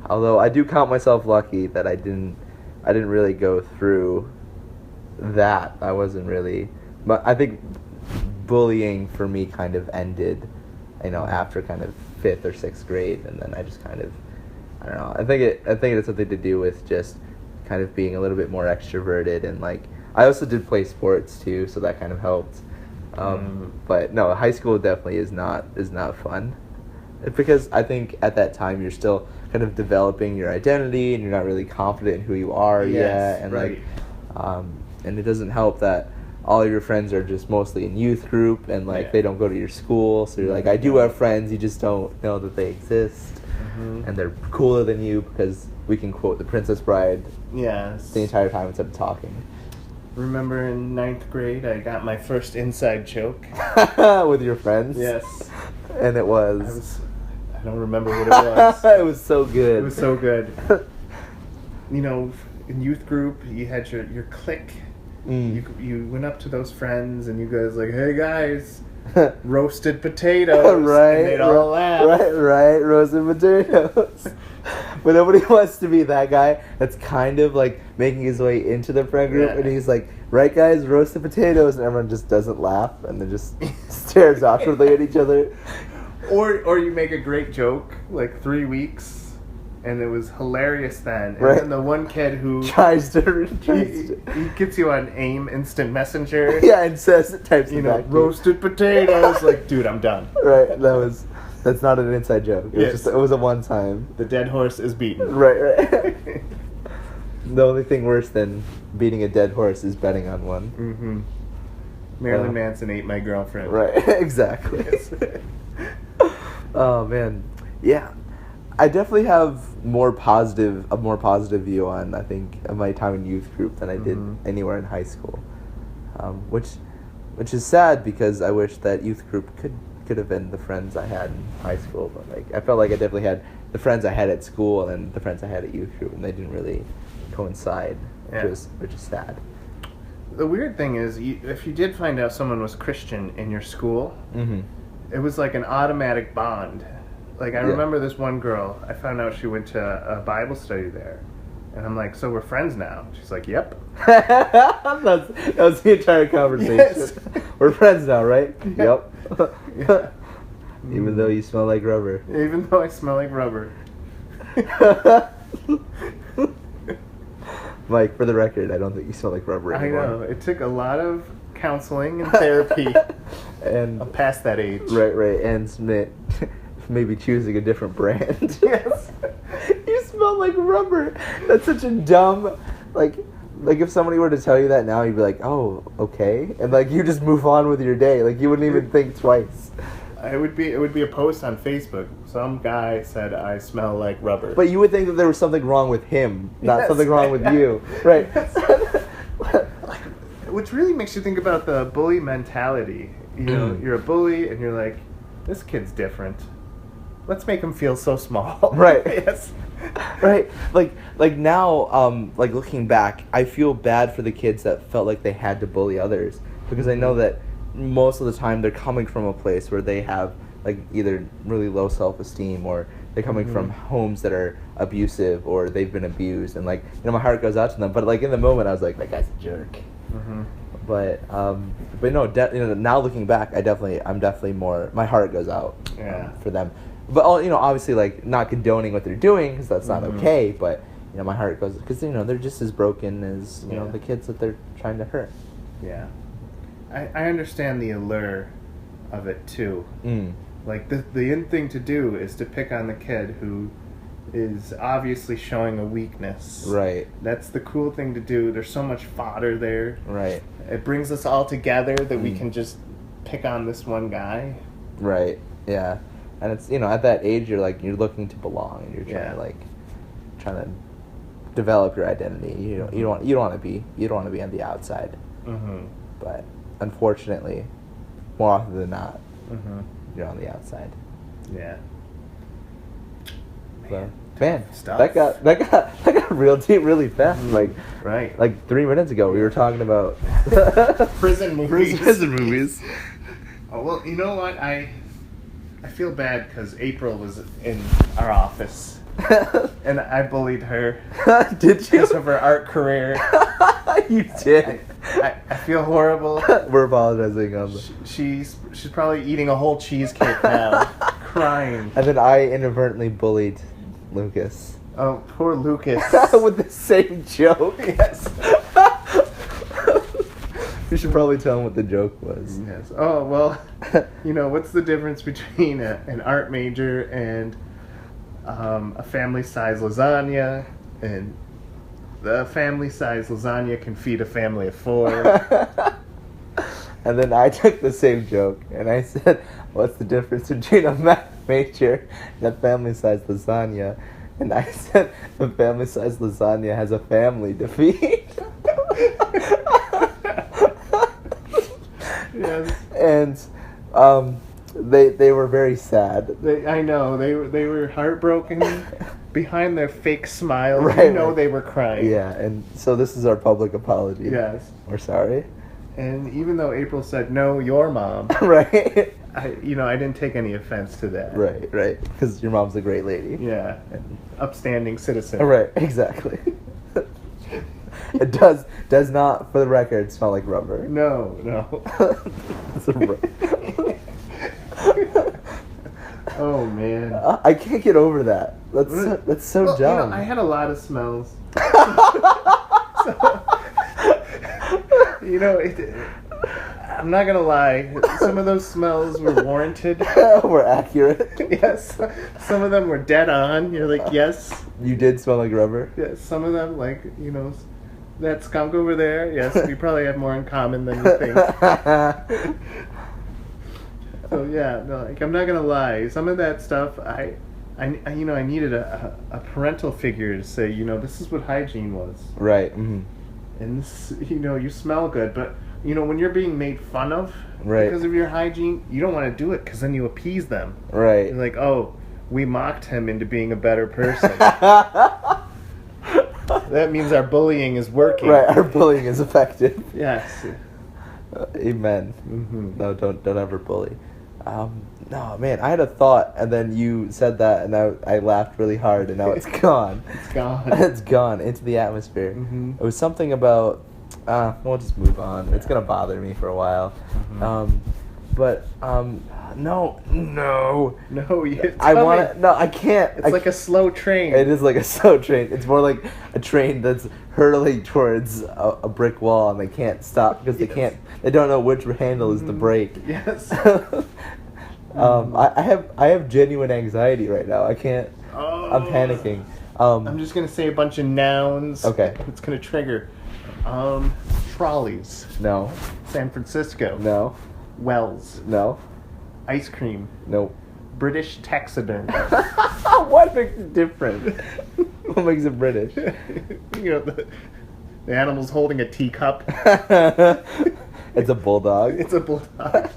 Although I do count myself lucky that I didn't really go through that. I wasn't really... But I think bullying for me kind of ended, after kind of 5th or 6th grade, and then I just kind of... I don't know. I think it has something to do with just kind of being a little bit more extroverted, and like... I also did play sports too, so that kind of helped. But no, high school definitely is not fun, because I think at that time you're still kind of developing your identity and you're not really confident in who you are yet, and and it doesn't help that all your friends are just mostly in youth group, and like Yeah. they don't go to your school, so you're like, I do have friends, you just don't know that they exist, and they're cooler than you because we can quote The Princess Bride Yes. the entire time instead of talking. Remember in 9th grade, I got my first inside joke. With your friends? Yes. And it was... I don't remember what it was. It was so good. It was so good. You know, in youth group, you had your clique. You went up to those friends and you guys like, hey guys, roasted potatoes. Right. And they'd all laugh. Right, roasted potatoes. But nobody wants to be that guy that's kind of like making his way into the friend group, and he's like, right guys, roasted potatoes, and everyone just doesn't laugh and then just stares awkwardly at each other. Or you make a great joke, like 3 weeks, and it was hilarious then. And Right. then the one kid who Tries to he gets you on AIM Instant Messenger. yeah, and says it types You it know, back to you. roasted potatoes. Like, dude, I'm done. Right, that's not an inside joke. It was Yes. just, it was a one time. The dead horse is beaten. Right. The only thing worse than beating a dead horse is betting on one. Mm-hmm. Marilyn Yeah. Manson ate my girlfriend. Right, exactly. Oh man, yeah. I definitely have a more positive view on, I think, of my time in youth group than I did anywhere in high school, which is sad because I wish that youth group could have been the friends I had in high school. But like, I felt like I definitely had the friends I had at school and then the friends I had at youth group, and they didn't really coincide, Yeah. which is sad. The weird thing is, if you did find out someone was Christian in your school, it was like an automatic bond. Like, I remember this one girl, I found out she went to a Bible study there. And I'm like, so we're friends now? She's like, yep. that was the entire conversation. Yes. We're friends now, right? Yeah. Yep. Yeah. Even though you smell like rubber. Even though I smell like rubber. Mike, for the record, I don't think you smell like rubber I anymore. know. It took a lot of counseling and therapy. And I'm past that age. right, and maybe choosing a different brand. Yes. You smell like rubber. That's such a dumb, like if somebody were to tell you that now, you'd be like, oh, okay, and like you just move on with your day. Like you wouldn't even think twice. It would be a post on Facebook. Some guy said I smell like rubber. But you would think that there was something wrong with him, not Yes. something wrong with you, right? Which really makes you think about the bully mentality. You know, you're a bully and you're like, this kid's different. Let's make him feel so small. Right. Yes. Right. Like now, like looking back, I feel bad for the kids that felt like they had to bully others, because I know that most of the time they're coming from a place where they have like either really low self-esteem, or they're coming from homes that are abusive, or they've been abused, and like, you know, my heart goes out to them. But like in the moment, I was like, that guy's a jerk. But no, you know, now looking back, I'm definitely more. My heart goes out for them. But you know, obviously, like not condoning what they're doing, because that's not okay. But you know, my heart goes, because you know they're just as broken as you know the kids that they're trying to hurt. Yeah. I understand the allure of it too. Like the in thing to do is to pick on the kid who is obviously showing a weakness. Right. That's the cool thing to do. There's so much fodder there. Right. It brings us all together that we can just pick on this one guy. Right. Yeah. And it's, you know, at that age you're looking to belong, and you're trying to develop your identity. You don't want to be on the outside. But unfortunately, more often than not, you're on the outside. Yeah. Man, stuff. that got real deep really fast. Right. Like 3 minutes ago, we were talking about Prison movies. Prison movies. Oh, well, you know what? I feel bad because April was in our office. And I bullied her. Did you? Because of her art career. You did. I feel horrible. We're apologizing on the... She's probably eating a whole cheesecake now. Crying. And then I inadvertently bullied Lucas. Oh, poor Lucas. With the same joke. Yes. You should probably tell him what the joke was. Yes. Oh, well, you know, what's the difference between an art major and a family-size lasagna? And the family-size lasagna can feed a family of 4. And then I took the same joke, and I said, what's the difference between a math major and a family-sized lasagna? And I said, a family-sized lasagna has a family to feed. Yes. And they were very sad. I know, they were heartbroken behind their fake smile. Right, You know right. they were crying. Yeah, and so this is our public apology. Yes. We're sorry. And even though April said, no, your mom, Right. I didn't take any offense to that. Right. Because your mom's a great lady. Yeah. Upstanding citizen. Right, exactly. It does not, for the record, smell like rubber. No. It's a Oh, man. I can't get over that. That's so Well, dumb. I had a lot of smells. I'm not gonna lie. Some of those smells were warranted. We're accurate. Yes. Some of them were dead on. You're like, yes. You did smell like rubber. Yes. Some of them, like, that skunk over there. Yes, we probably have more in common than you think. So yeah, no, like, I'm not gonna lie. Some of that stuff, I needed a parental figure to say, this is what hygiene was. Right. Mm-hmm. And this, you smell good, but when you're being made fun of Right. because of your hygiene, you don't want to do it because then you appease them. Right. You're like, oh, we mocked him into being a better person. That means our bullying is working. Right. Our bullying is effective. Yes. Amen. Mm-hmm. No, don't ever bully. No, man, I had a thought, and then you said that, and I laughed really hard, and now it's gone. It's gone. It's gone into the atmosphere. Mm-hmm. It was something about. We'll just move on. It's gonna bother me for a while. Mm-hmm. No. No, I want to. No, I can't. It's like a slow train. It is like a slow train. It's more like a train that's hurtling towards a brick wall, and they can't stop because Yes. They don't know which handle is the brake. Yes. I have genuine anxiety right now. I can't. Oh. I'm panicking. I'm just gonna say a bunch of nouns. Okay. It's gonna trigger. Trolleys. No. San Francisco. No. Wells. No. Ice cream. Nope. British taxidermy. What makes it different? What makes it British? The animal's holding a teacup. It's a bulldog. It's a bulldog.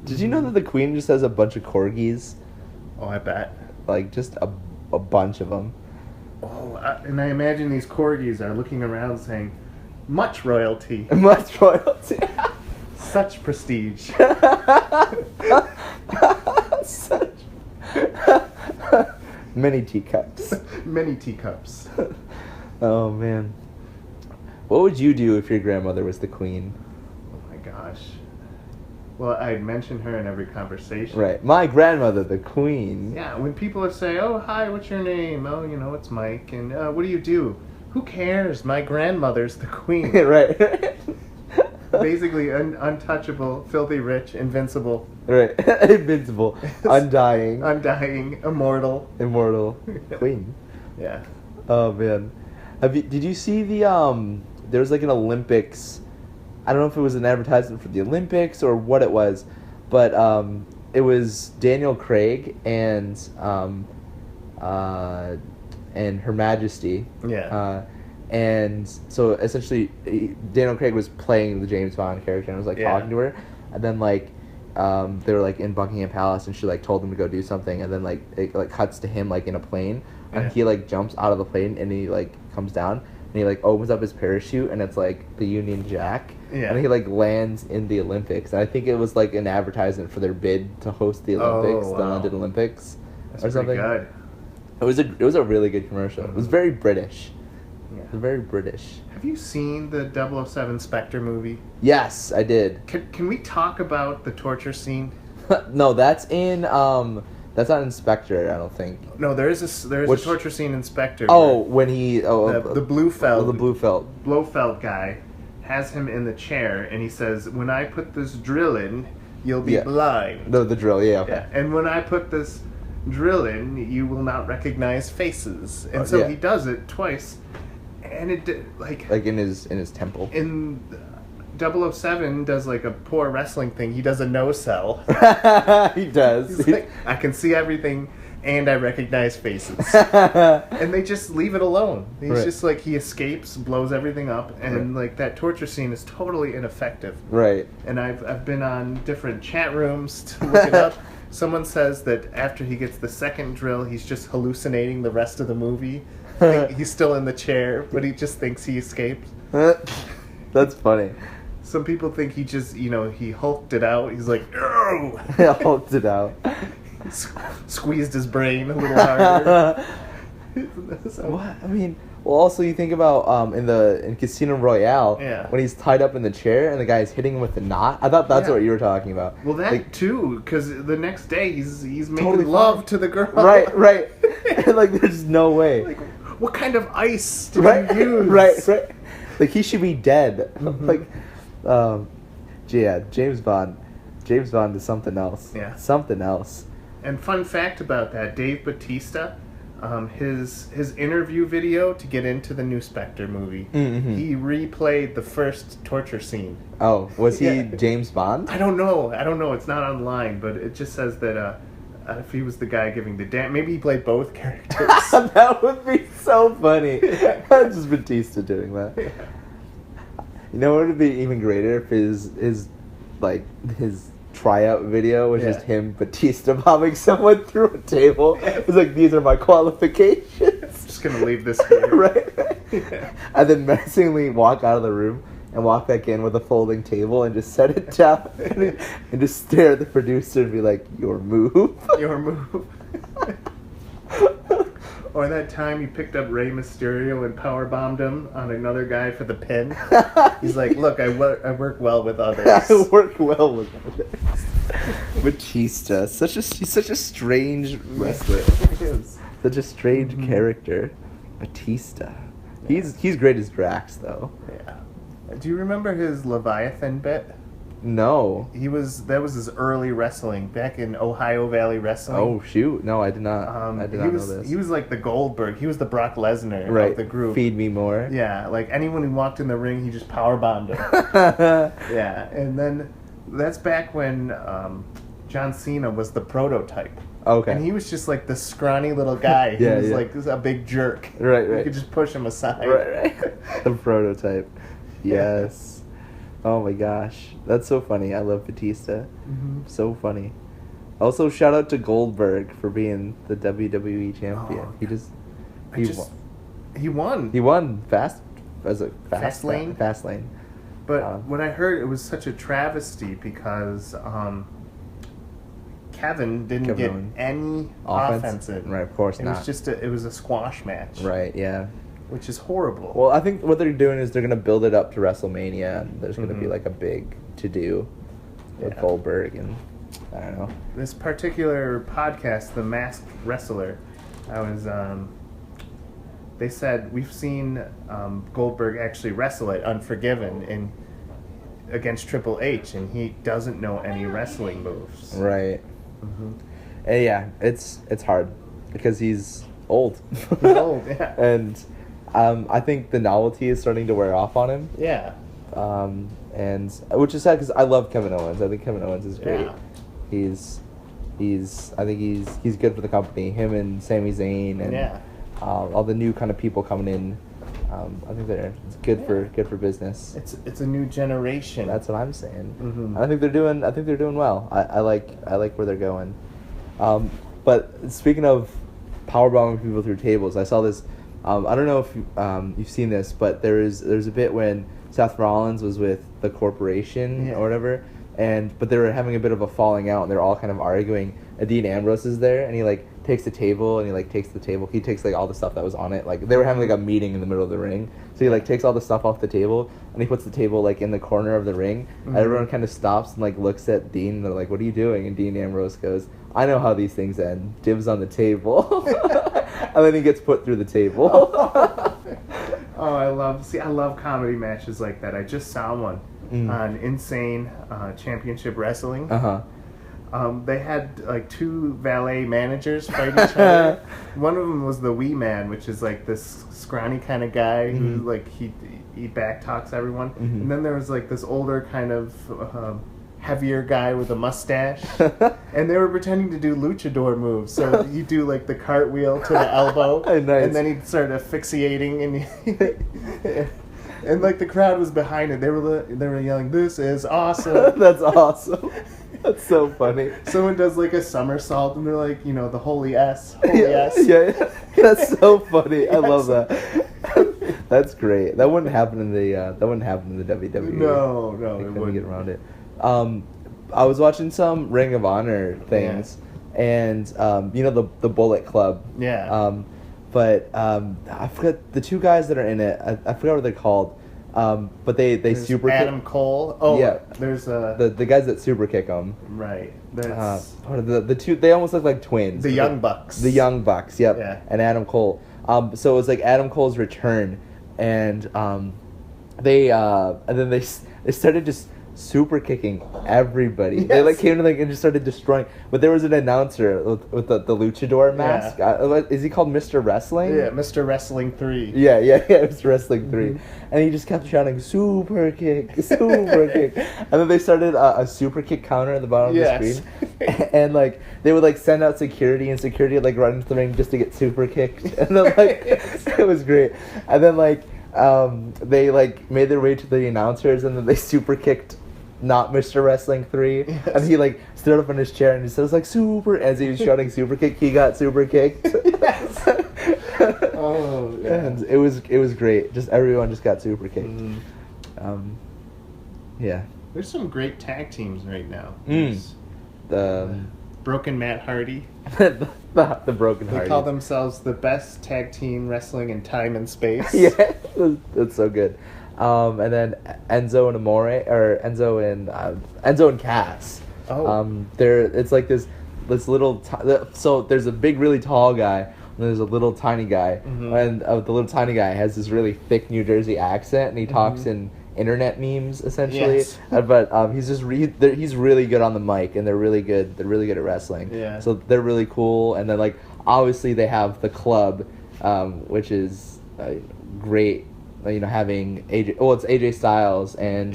Did you know that the Queen just has a bunch of corgis? Oh, I bet. Like, just a bunch of them. Oh, and I imagine these corgis are looking around saying, much royalty, Much royalty. such prestige. Such. Many teacups. Many teacups. Oh, man. What would you do if your grandmother was the Queen? Oh my gosh. Well, I'd mention her in every conversation. Right. My grandmother, the Queen. Yeah, when people say, oh, hi, what's your name? Oh, it's Mike. And what do you do? Who cares? My grandmother's the queen. Right. Basically, untouchable, filthy rich, invincible. Right. Invincible. Undying. Undying, immortal. Immortal. Queen. Yeah. Oh, man. Did you see there was like an Olympics, I don't know if it was an advertisement for the Olympics or what it was, but it was Daniel Craig and Her Majesty. Yeah. And so essentially, Daniel Craig was playing the James Bond character and was like talking to her, and then like they were like in Buckingham Palace, and she like told him to go do something, and then like it like cuts to him like in a plane, and he like jumps out of the plane, and he like comes down, and he like opens up his parachute, and it's like the Union Jack. Yeah. And he like lands in the Olympics, and I think it was like an advertisement for their bid to host the Olympics, the wow. London Olympics, That's or something. pretty good. It was a really good commercial. It was very British. Yeah. It was very British. Have you seen the 007 Spectre movie? Yes, I did. Can we talk about the torture scene? No, that's not in Spectre, I don't think. No, there is a Which- torture scene in Spectre. Oh, where when he the Blofeld, the Blofeld. Blofeld guy has him in the chair, and he says, "When I put this drill in, you'll be Yeah. blind." The drill, yeah. Okay. Yeah, and when I put this drill in, you will not recognize faces. And so yeah. he does it twice, and it like Like in his temple. in 007 does like a poor wrestling thing. He does a no-sell. He does. He's like, I can see everything and I recognize faces. And they just leave it alone. He's just like, he escapes, blows everything up, and like that torture scene is totally ineffective. Right. And I've been on different chat rooms to look it up. Someone says that after he gets the second drill, he's just hallucinating the rest of the movie. He's still in the chair, but he just thinks he escaped. That's funny. Some people think he just, he hulked it out. He's like, no! Yeah, hulked it out. Squeezed his brain a little harder. What? I mean, well, also you think about in Casino Royale, when he's tied up in the chair and the guy's hitting him with the knot. I thought that's what you were talking about. Well, that too, because the next day he's making totally love to the girl. Right. And like, there's no way. Like, what kind of ice did you use? Right. Like, he should be dead. Like, James Bond is something else. Yeah. Something else. And fun fact about that, Dave Bautista, his interview video to get into the new Spectre movie, he replayed the first torture scene. Oh, was he James Bond? I don't know. It's not online, but it just says that if he was the guy giving the dance, maybe he played both characters. That would be so funny. That's just Batista doing that. Yeah. You know what would be even greater if his tryout video was just him Batista bombing someone through a table. It's like, these are my qualifications. Just gonna leave this here. Right. Yeah. And then menacingly walk out of the room and walk back in with a folding table and just set it down and just stare at the producer and be like, your move. Your move. Or that time he picked up Rey Mysterio and powerbombed him on another guy for the pin. He's like, look, I work well with others. I work well with others. Batista, he's such a strange wrestler. He is. Such a strange character. Batista. He's great as Drax, though. Yeah. Do you remember his Leviathan bit? No. That was his early wrestling back in Ohio Valley Wrestling. Oh shoot! No, I did not. I did not know this. He was like the Goldberg. He was the Brock Lesnar of the group. Feed me more. Yeah, like anyone who walked in the ring, he just powerbombed him. Yeah, and then that's back when John Cena was the prototype. Okay. And he was just like this scrawny little guy. He was like a big jerk. Right. You could just push him aside. Right. The prototype. Yes. Oh my gosh, that's so funny. I love Batista. So funny. Also, shout out to Goldberg for being the WWE champion. He won. He won fast lane. Fast lane. But when I heard, it was such a travesty because Kevin didn't get any offense in. Right, of course not. It was a squash match. Right, yeah. Which is horrible. Well, I think what they're doing is they're going to build it up to WrestleMania, and there's going to be like a big to-do with Goldberg, and I don't know. This particular podcast, The Masked Wrestler, they said, we've seen Goldberg actually wrestle at Unforgiven against Triple H, and he doesn't know any wrestling moves. Right. And yeah, it's hard because he's old. He's old, yeah. And I think the novelty is starting to wear off on him. Yeah. And which is sad because I love Kevin Owens. I think Kevin Owens is great. Yeah. I think he's good for the company. Him and Sami Zayn and all the new kind of people coming in. I think it's good for business. It's a new generation. That's what I'm saying. I think they're doing well. I like where they're going. But speaking of powerbombing people through tables, I saw this. I don't know if you've seen this, but there's a bit when Seth Rollins was with the corporation or whatever, but they were having a bit of a falling out, and they're all kind of arguing. And Dean Ambrose is there, and he takes the table, and he takes all the stuff that was on it. Like, they were having a meeting in the middle of the ring, so he takes all the stuff off the table, and he puts the table in the corner of the ring. And everyone kind of stops and looks at Dean, and they're like, "What are you doing?" And Dean Ambrose goes, "I know how these things end. Dibs on the table." And then he gets put through the table. Oh, I love comedy matches like that. I just saw one on Insane Championship Wrestling. They had like two valet managers fight each other. One of them was the wee man, which is like this scrawny kind of guy who like he back talks everyone. And then there was like this older kind of heavier guy with a mustache, and they were pretending to do luchador moves. So you do like the cartwheel to the elbow, Nice. and then he'd start asphyxiating, and and like the crowd was behind it. They were yelling, "This is awesome!" That's awesome. That's so funny. Someone does like a somersault, and they're like, you know, the holy holy S. Yeah. That's so funny. Yes. I love that. That's great. That wouldn't happen in the WWE. No, They it couldn't wouldn't get around it. I was watching some Ring of Honor things, and you know the Bullet Club. Yeah. But I forgot the two guys that are in it. I forgot what they're called. But they There's super Adam Cole. Oh yeah. There's the guys that super kick them. right. That's What are the two? They almost look like twins. the Young Bucks. The Young Bucks. Yep. Yeah. And Adam Cole. So it was like Adam Cole's return, and then they started just super kicking everybody. Yes. They like came to and just started destroying. But there was an announcer with the luchador mask. Is he called Mr. Wrestling? Yeah, Mr. Wrestling 3. Yeah, Mr. Wrestling 3. And he just kept shouting, super kick, super kick. And then they started a super kick counter at the bottom of the screen. And like, they would like send out security, and security would like run into the ring just to get super kicked. And then like, it was great. And then like, they like made their way to the announcers, and then they super kicked not Mr. Wrestling 3. Yes. And he like stood up in his chair and he said, it was like super, as he was shouting super kick, he got super kicked. Yes. Oh, yeah. And it was great. Just everyone just got super kicked. Yeah. There's some great tag teams right now. The Broken Matt Hardy. the Broken They Hearted. call themselves the best tag team wrestling in time and space. Yeah, that's so good. And then Enzo and Amore, or Enzo and Cass. Oh. It's like this little. So there's a big, really tall guy, and there's a little tiny guy, and the little tiny guy has this really thick New Jersey accent, and he talks in internet memes essentially. Yes. But he's just he's really good on the mic, and they're really good. They're really good at wrestling. Yeah. So they're really cool, and then like obviously they have the club, which is great. You know, having AJ. Oh, it's AJ Styles and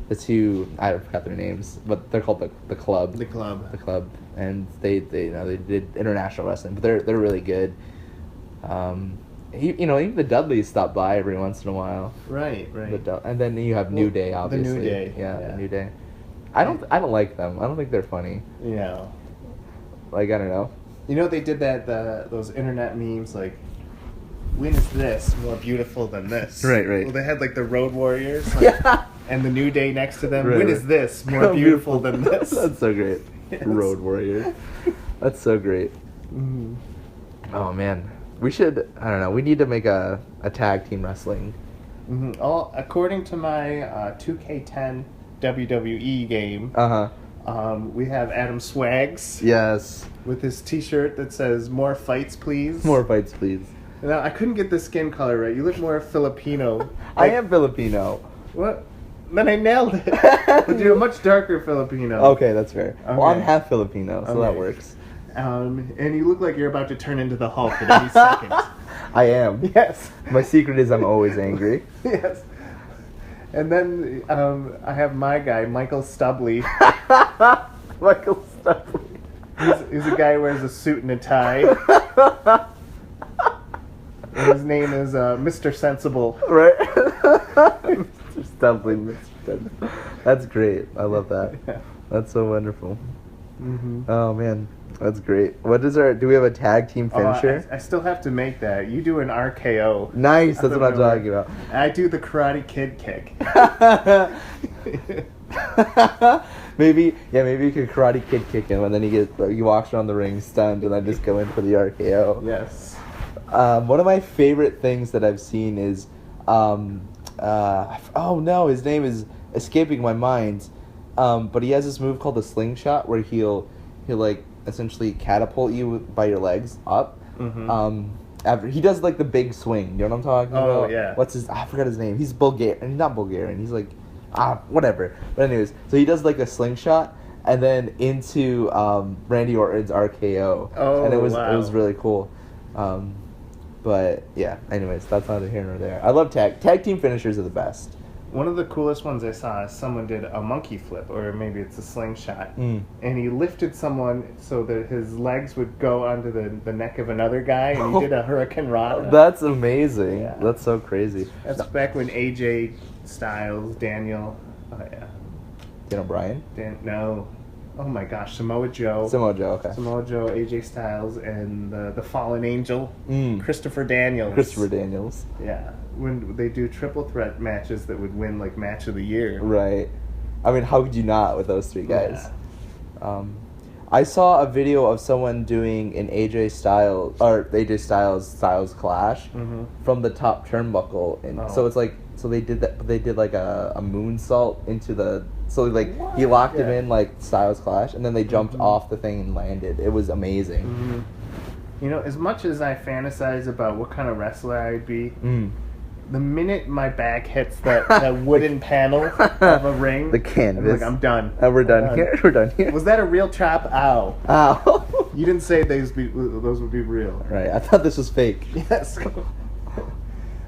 the two. I forgot their names, but they're called the club. The club. The club, and they did international wrestling, but they're really good. Even the Dudleys stop by every once in a while. Right. And then you have New Day, obviously. The New Day. Yeah, the New Day. I don't like them. I don't think they're funny. Yeah. Like, I don't know. You know, they did those internet memes like, when is this more beautiful than this? Right. Well, they had like the Road Warriors, Yeah. and the New Day next to them. Right, When right. is this more beautiful than this? That's so great. Yes. Road Warrior. That's so great. Oh man, we should. I don't know. We need to make a tag team wrestling. According to my 2K10 WWE game, we have Adam Swags Yes. with his T-shirt that says "More fights, please." More fights, please. Now I couldn't get the skin color right. You look more Filipino. I am Filipino. What? Then I nailed it. But you're a much darker Filipino. Okay, that's fair. Well, I'm half Filipino, so that works. And you look like you're about to turn into the Hulk at any second. I am. Yes. My secret is I'm always angry. Yes. And then I have my guy, Michael Stubley. Michael Stubley. He's a guy who wears a suit and a tie. And his name is Mr. Sensible. Right? Mr. Stubley. Mr. Stubley. That's great. I love that. Yeah. That's so wonderful. Oh man, that's great. Do we have a tag team finisher? I still have to make that. You do an RKO. Nice, that's what I'm talking about. I do the Karate Kid kick. maybe you could Karate Kid kick him, and then he walks around the ring stunned, and then just go in for the RKO. Yes. One of my favorite things that I've seen is, oh no, his name is escaping my mind. But he has this move called the slingshot, where he'll like essentially catapult you by your legs up. After he does like the big swing, you know what I'm talking about? Oh yeah. I forgot his name. He's Bulgarian. He's not Bulgarian. He's like, whatever. But anyways, so he does like a slingshot, and then into Randy Orton's RKO. Oh, and it was wow. really cool. But yeah, anyways, that's neither here nor there. I love tag team finishers are the best. One of the coolest ones I saw is someone did a monkey flip, or maybe it's a slingshot, and he lifted someone so that his legs would go onto the neck of another guy, and he did a Hurricane Rana. That's amazing. Yeah. That's so crazy. That's back when AJ Styles, Daniel Bryan? No. Oh my gosh, Samoa Joe. Samoa Joe, okay. Samoa Joe, AJ Styles, and the Fallen Angel, Christopher Daniels. Christopher Daniels. Yeah. When they do triple threat matches that would win like match of the year. Right. I mean, how could you not with those three guys? Yeah. I saw a video of someone doing an AJ Styles Clash from the top turnbuckle, and so it's like they did that. They did like a moonsault into the. So like he locked him in like Styles Clash, and then they jumped off the thing and landed. It was amazing. You know, as much as I fantasize about what kind of wrestler I'd be, the minute my back hits that wooden panel of a ring, the canvas, I'm like, I'm done. We're done here. We're done here. Was that a real chop? Ow! Ow! You didn't say those would be real. Right. I thought this was fake. Yes.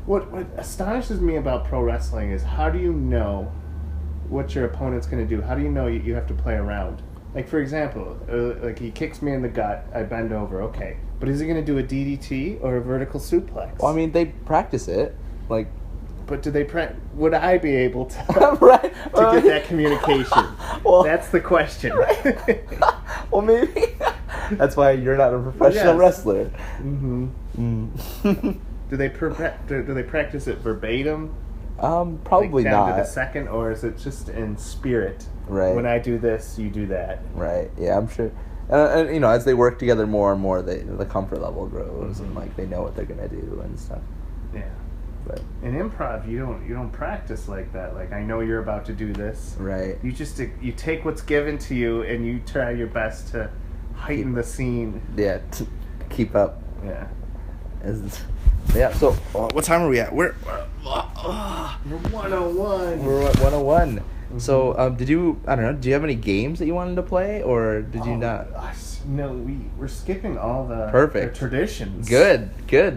What astonishes me about pro wrestling is how do you know what your opponent's going to do? How do you know you have to play around? Like, for example, like he kicks me in the gut, I bend over, okay. But is he going to do a DDT or a vertical suplex? Well, I mean, they practice it. Like, but do they would I be able to right. to get that communication? Well, that's the question. Right. Well, maybe that's why you're not a professional wrestler. Do they practice it verbatim? Probably like down not. to the second, or is it just in spirit? Right. When I do this, you do that. Right. Yeah, I'm sure. And you know, as they work together more and more, the comfort level grows, and like they know what they're gonna do and stuff. Yeah. But in improv, you don't practice like that. Like, I know you're about to do this. Right. You take what's given to you and you try your best to heighten the scene. Yeah. To keep up. Yeah. Yeah. So what time are we at? We're 101. We're at 101. So did you? I don't know. Do you have any games that you wanted to play, or did you not? No, we're skipping all the traditions. Good.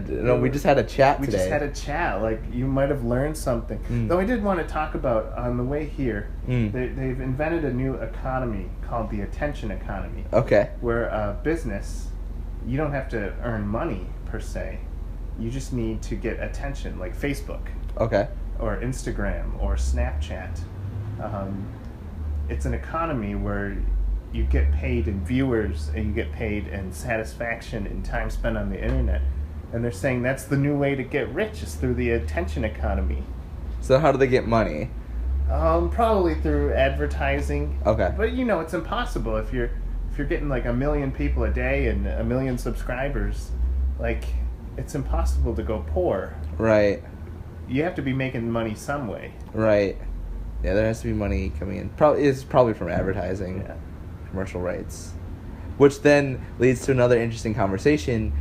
No, we just had a chat today. We just had a chat. Like, you might have learned something. Though I did want to talk about, on the way here, they've invented a new economy called the attention economy. Okay. Where business, you don't have to earn money, per se. You just need to get attention, like Facebook. Okay. Or Instagram, or Snapchat. It's an economy where you get paid in viewers and you get paid in satisfaction and time spent on the internet. And they're saying that's the new way to get rich, is through the attention economy. So how do they get money? Probably through advertising. Okay. But you know, it's impossible if you're getting like 1 million people a day and 1 million subscribers. Like, it's impossible to go poor. Right. You have to be making money some way. Right. Yeah, there has to be money coming in. It's probably from advertising. Yeah. Commercial rights, which then leads to another interesting conversation.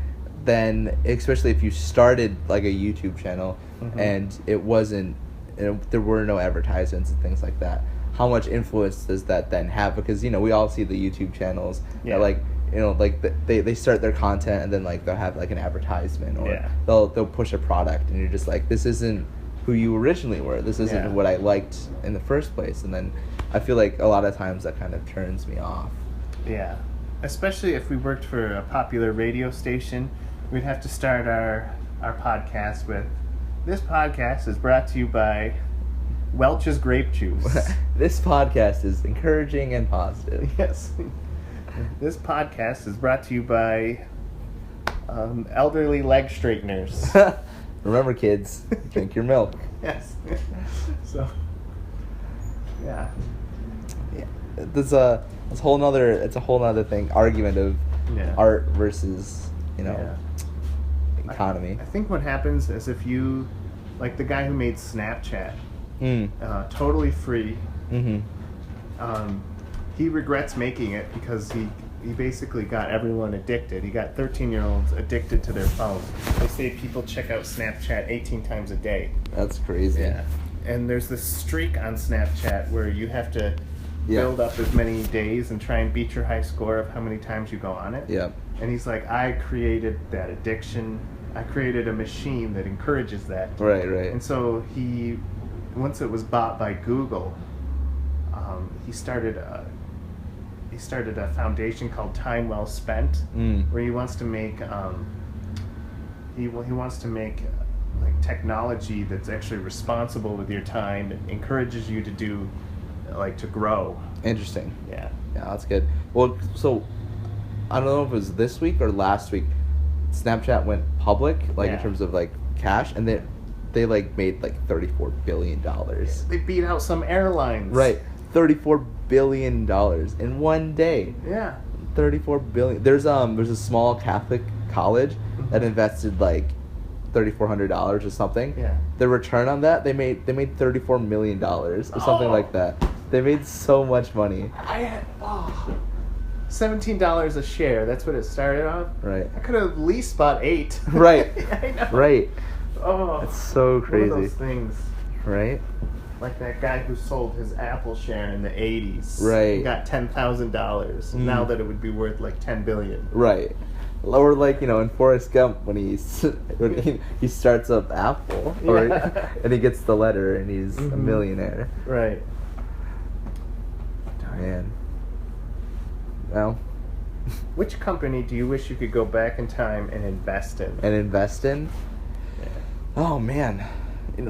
Then, especially if you started like a YouTube channel and there were no advertisements and things like that, how much influence does that then have? Because, you know, we all see the YouTube channels that, like, you know, like they start their content and then like they'll have like an advertisement, or they'll push a product, and you're just like, this isn't who you originally were. This isn't what I liked in the first place. And then I feel like a lot of times that kind of turns me off. Yeah. Especially if we worked for a popular radio station, we'd have to start our podcast with, this podcast is brought to you by Welch's Grape Juice. This podcast is encouraging and positive. Yes. This podcast is brought to you by elderly leg straighteners. Remember, kids, drink your milk. Yes. So, yeah. It's a whole nother thing. Argument of art versus, you know, economy. I think what happens is, if you, like the guy who made Snapchat, totally free. He regrets making it because he basically got everyone addicted. He got 13-year-olds addicted to their phone. They say people check out Snapchat 18 times a day. That's crazy. Yeah. And there's this streak on Snapchat where you have to build up as many days and try and beat your high score of how many times you go on it. Yeah. And he's like, I created that addiction. I created a machine that encourages that. Right. And so once it was bought by Google, he started a foundation called Time Well Spent, where he wants to make he wants to make like technology that's actually responsible with your time. It encourages you to do to grow. Interesting. Yeah, that's good. Well, so I don't know if it was this week or last week, Snapchat went public, in terms of cash, and they made $34 billion. They beat out some airlines. Right, $34 billion in one day. Yeah, $34 billion. There's a small Catholic college that invested $3,400 or something. Yeah. The return on that, they made $34 million or something like that. They made so much money. $17 a share. That's what it started off. Right. I could have at least bought 8. Right. I know. Right. Oh, that's so crazy. One of those things. Right. Like that guy who sold his Apple share in the 80s. Right. He got $10,000. Now that it would be worth $10 billion. Right. Or in Forrest Gump when he starts up Apple, and he gets the letter and he's a millionaire. Right. Man. Well. Which company do you wish you could go back in time and invest in? Yeah. Oh man.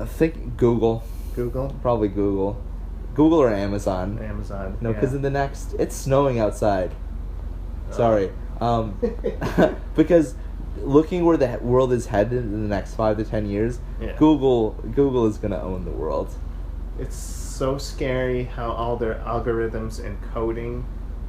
Think Google. Google? Probably Google. Google or Amazon. Amazon. No, because in the next, it's snowing outside. Sorry. Because looking where the world is headed in the next 5 to 10 years, Google is gonna own the world. It's so scary how all their algorithms and coding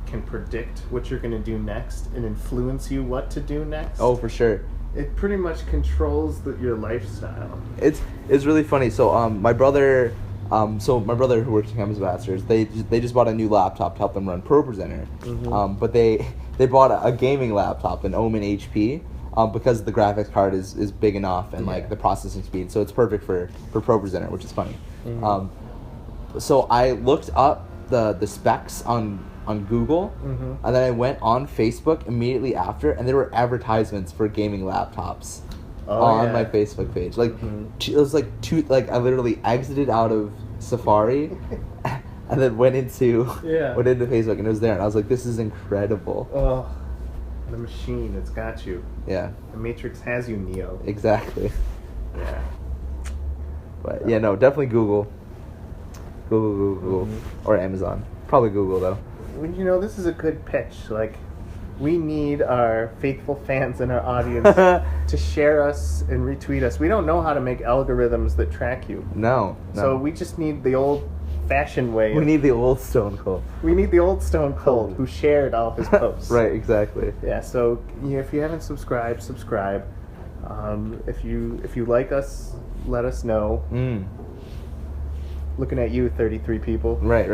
can predict what you're gonna do next and influence you what to do next. Oh, for sure. It pretty much controls your lifestyle. It's really funny. So my brother who works in Campus Masters, they just bought a new laptop to help them run ProPresenter. But they bought a gaming laptop, an Omen HP, because the graphics card is big enough and the processing speed, so it's perfect for ProPresenter, which is funny. So I looked up the specs on Google, and then I went on Facebook immediately after, and there were advertisements for gaming laptops on my Facebook page. It was I literally exited out of Safari and then went into Facebook, and it was there, and I was like, this is incredible. Oh, the machine, it's got you. Yeah. The Matrix has you, Neo. Exactly. Yeah. But yeah, no, definitely Google. Google, or Amazon. Probably Google though. This is a good pitch. We need our faithful fans in our audience to share us and retweet us. We don't know how to make algorithms that track you. No. So we just need the old-fashioned way. We need the old Stone Cold. We need the old Stone Cold who shared all of his posts. Right, exactly. Yeah, so if you haven't subscribed, subscribe. If you like us, let us know. Looking at you, 33 people. Right.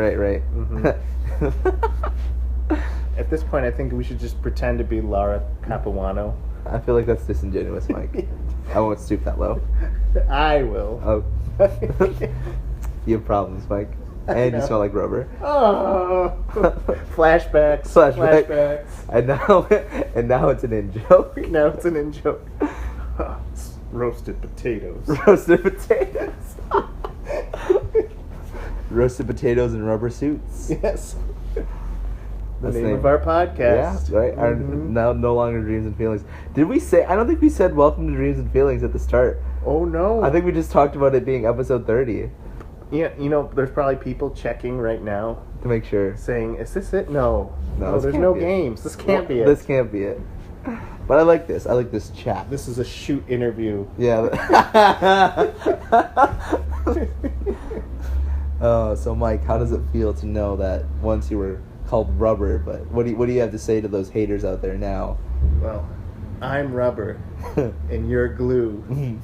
At this point, I think we should just pretend to be Laura Capuano. I feel like that's disingenuous, Mike. I won't stoop that low. I will. Oh. You have problems, Mike. And you smell like rubber. Oh. Flashbacks. And now it's an in-joke. Now it's an in-joke. Roasted potatoes. Roasted potatoes. Roasted potatoes and rubber suits. Yes. That's the name of our podcast. Yeah, right. Our now no longer Dreams and Feelings. Did we say? I don't think we said Welcome to Dreams and Feelings at the start. Oh no. I think we just talked about it being episode 30. Yeah, there's probably people checking right now to make sure, saying, "Is this it?" No, there's no games. This can't be it. This can't be it. But I like this. I like this chat. This is a shoot interview. Yeah. So Mike, how does it feel to know that once you were called rubber, but what do you have to say to those haters out there now? Well, I'm rubber and you're glue.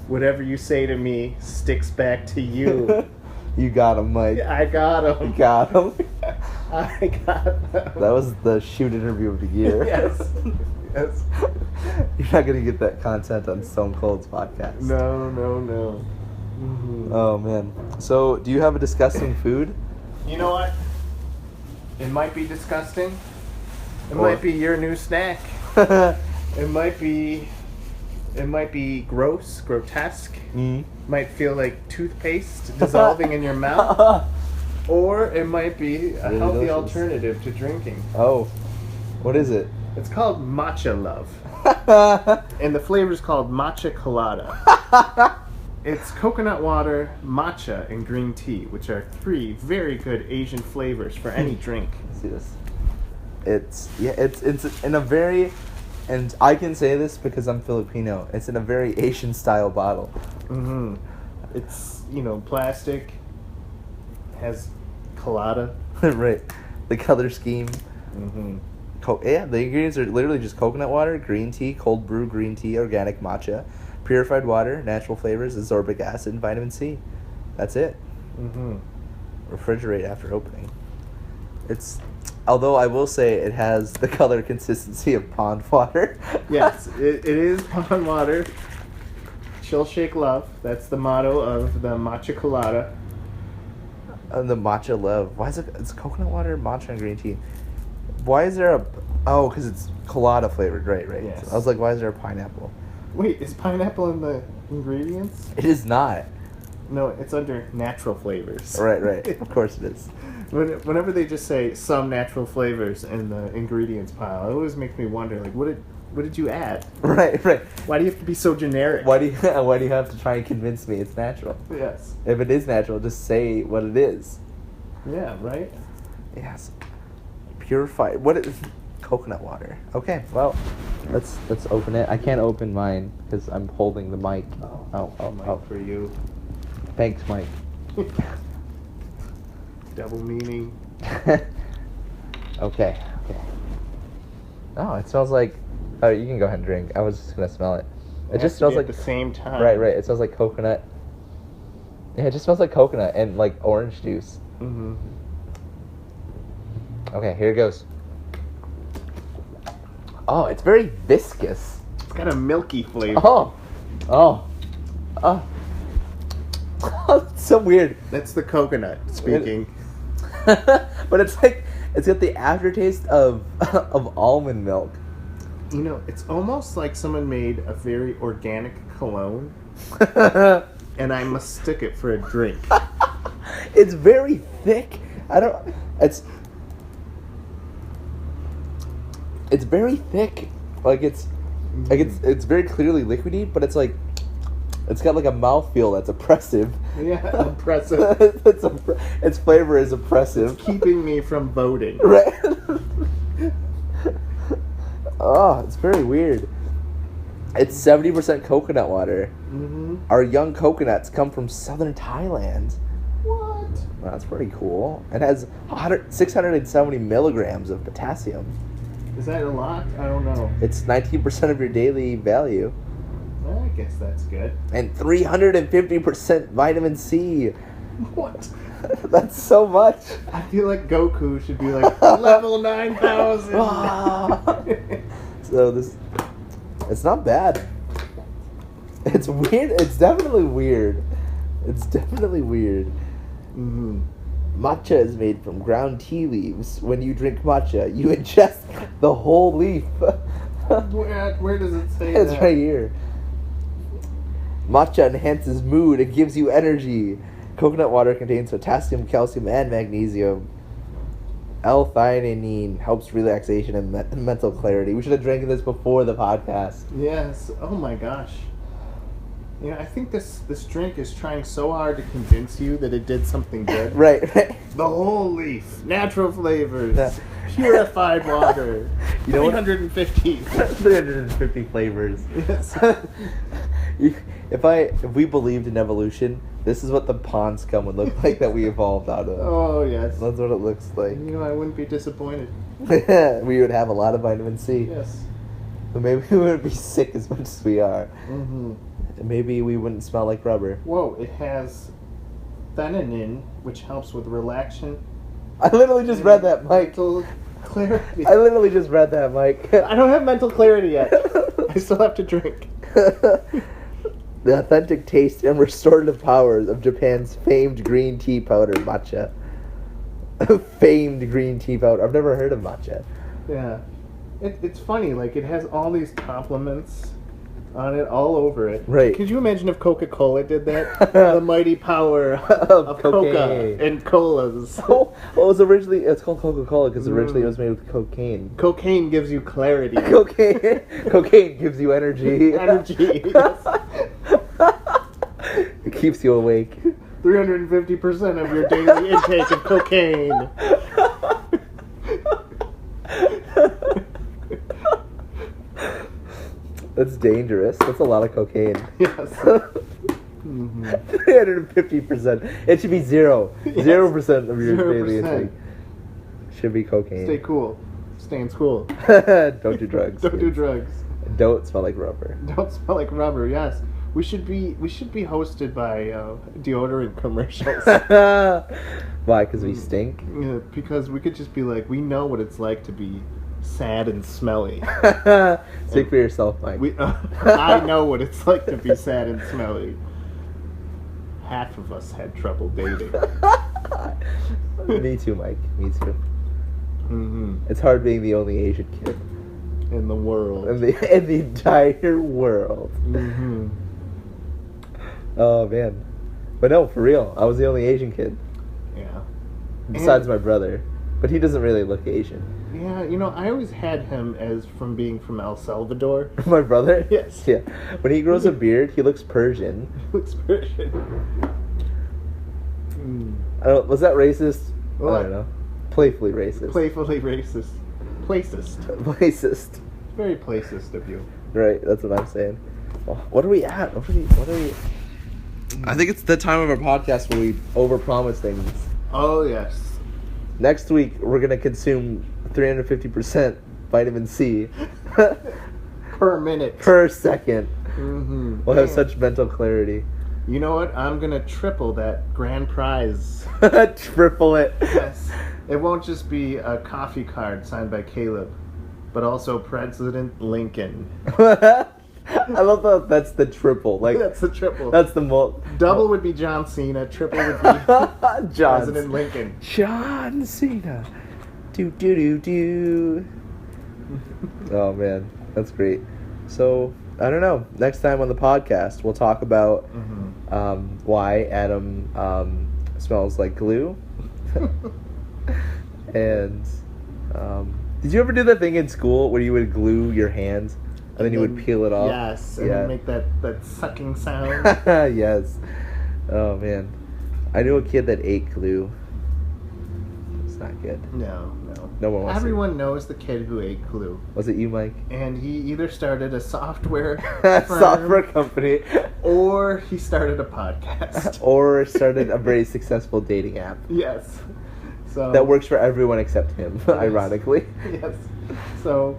Whatever you say to me sticks back to you. You got him, Mike. I got him. You got him. I got him. That was the shoot interview of the year. Yes. Yes. You're not gonna get that content on Stone Cold's podcast. No. Oh man. So, do you have a disgusting food? You know what? It might be disgusting. It Or- might be your new snack. It might be gross, grotesque. Mm. Might feel like toothpaste dissolving in your mouth. Or it might be a Really healthy delicious. alternative to drinking. Oh, what is it? It's called Matcha Love. And the flavor is called Matcha Colada. It's coconut water, matcha, and green tea, which are 3 very good Asian flavors for any drink. Let's see this. It's in a very, and I can say this because I'm Filipino. It's in a very Asian style bottle. Mm-hmm. It's, plastic, has colada. Right, the color scheme. Mm-hmm. The ingredients are literally just coconut water, green tea, cold brew green tea, organic matcha, purified water, natural flavors, ascorbic acid, and vitamin C. That's it. Mm-hmm. Refrigerate after opening. Although I will say it has the color consistency of pond water. Yes, it is pond water. Chill, shake, love. That's the motto of the Matcha Colada. And the matcha love. Why is it's coconut water, matcha, and green tea? Why is there because it's colada flavored, right? Yes. I was like, why is there a pineapple? Wait, is pineapple in the ingredients? It is not. No, it's under natural flavors. Right. Of course it is. Whenever they just say some natural flavors in the ingredients pile, it always makes me wonder, like, what did you add? Right. Why do you have to be so generic? Why do you have to try and convince me it's natural? Yes. If it is natural, just say what it is. Yeah, right? Yes. Purified. What is coconut water? Okay, well, let's open it. I can't open mine because I'm holding the mic. Oh. For you. Thanks, Mike. Double meaning. Okay. Oh, it smells like. Oh, you can go ahead and drink. I was just gonna smell it. It just smells like at the same time. Right. It smells like coconut. Yeah, it just smells like coconut and like orange juice. Mm-hmm. Okay, here it goes. Oh, it's very viscous. It's got a milky flavor. Oh, it's so weird. That's the coconut speaking. But it's got the aftertaste of almond milk. It's almost like someone made a very organic cologne, and I mistook it for a drink. It's very thick. It's very thick. It's very clearly liquidy, but it's got like a mouthfeel that's oppressive. Yeah, oppressive. Its flavor is oppressive. It's keeping me from voting. Right. Oh, it's very weird. It's 70% coconut water. Mm-hmm. Our young coconuts come from southern Thailand. What? Well, that's pretty cool. It has 670 milligrams of potassium. Is that a lot? I don't know. It's 19% of your daily value. Well, I guess that's good. And 350% vitamin C. What? That's so much. I feel like Goku should be like level 9,000. So it's not bad. It's weird. It's definitely weird. Mm-hmm. Matcha is made from ground tea leaves. When you drink matcha, you ingest the whole leaf. Where does it say It's that? right here. Matcha enhances mood and gives you energy. Coconut water contains potassium, calcium, and magnesium. L-theanine helps relaxation and mental clarity. We should have drank this before the podcast. Yes. Oh my gosh. I think this drink is trying so hard to convince you that it did something good. Right. The whole leaf, natural flavors, Yeah. purified water, You know what? 350. 350 flavors. Yes. If we believed in evolution, this is what the pond scum would look like that we evolved out of. Oh yes. That's what it looks like. I wouldn't be disappointed. We would have a lot of vitamin C. Yes. But maybe we wouldn't be sick as much as we are. Mm-hmm. Maybe we wouldn't smell like rubber. Whoa! It has theanine, which helps with relaxation. I literally just read that, Mike. Mental clarity. I literally just read that, Mike. I don't have mental clarity yet. I still have to drink. The authentic taste and restorative powers of Japan's famed green tea powder matcha. famed green tea powder. I've never heard of matcha. Yeah. It's funny, like, it has all these compliments on it, all over it. Right. Could you imagine if Coca-Cola did that? The mighty power of cocaine. Coca and colas. Oh, well, it's called Coca-Cola because originally it was made with cocaine. Cocaine gives you clarity. Cocaine gives you energy. Energy. Yes. It keeps you awake. 350% of your daily intake of cocaine. That's dangerous. That's a lot of cocaine. Yes. 350%. It should be 0%. Yes. 0% of your 0%. daily intake should be cocaine. Stay cool. Stay in school. Don't do drugs. Don't do drugs. Don't smell like rubber. Don't smell like rubber. Yes. We should be hosted by deodorant commercials. Why? Because we stink? Yeah, because we could just be like, we know what it's like to be sad and smelly. Speak for yourself, Mike. I know what it's like to be sad and smelly. Half of us had trouble dating. Me too, Mike. Me too. Mm-hmm. It's hard being the only Asian kid In the world. in the entire world. Mm-hmm. Oh man, but no, for real, I was the only Asian kid Yeah. besides my brother, but he doesn't really look Asian. Yeah, I always had him as from being from El Salvador. My brother? Yes. Yeah. When he grows a beard, he looks Persian. Looks Persian. I don't. Was that racist? I What? don't know. Playfully racist. Playfully racist. Placist. Racist. Very placist of you. Right. That's what I'm saying. Well, what are we at? What are we? I think it's the time of our podcast where we overpromise things. Oh, yes. Next week, we're going to consume 350% vitamin C Per minute. per second. Mm-hmm. We'll have such mental clarity. You know what? I'm going to triple that grand prize. Triple it. Yes. It won't just be a coffee card signed by Caleb, but also President Lincoln. I love that that's the triple. Like That's the triple. that's the Double would be John Cena. Triple would be President Lincoln. John Cena. Do do do do. Oh man, that's great. So I don't know. Next time on the podcast, we'll talk about why Adam smells like glue. And did you ever do that thing in school where you would glue your hands and then you would peel it off? Yes, and then make that sucking sound. Yes. Oh man, I knew a kid that ate glue. It's not good. No. No one wants Everyone knows the kid who ate glue. Was it you, Mike? And he either started a software Software company, or he started a podcast. or started a very successful dating app Yes. So that works for everyone except him. Ironically. Yes. So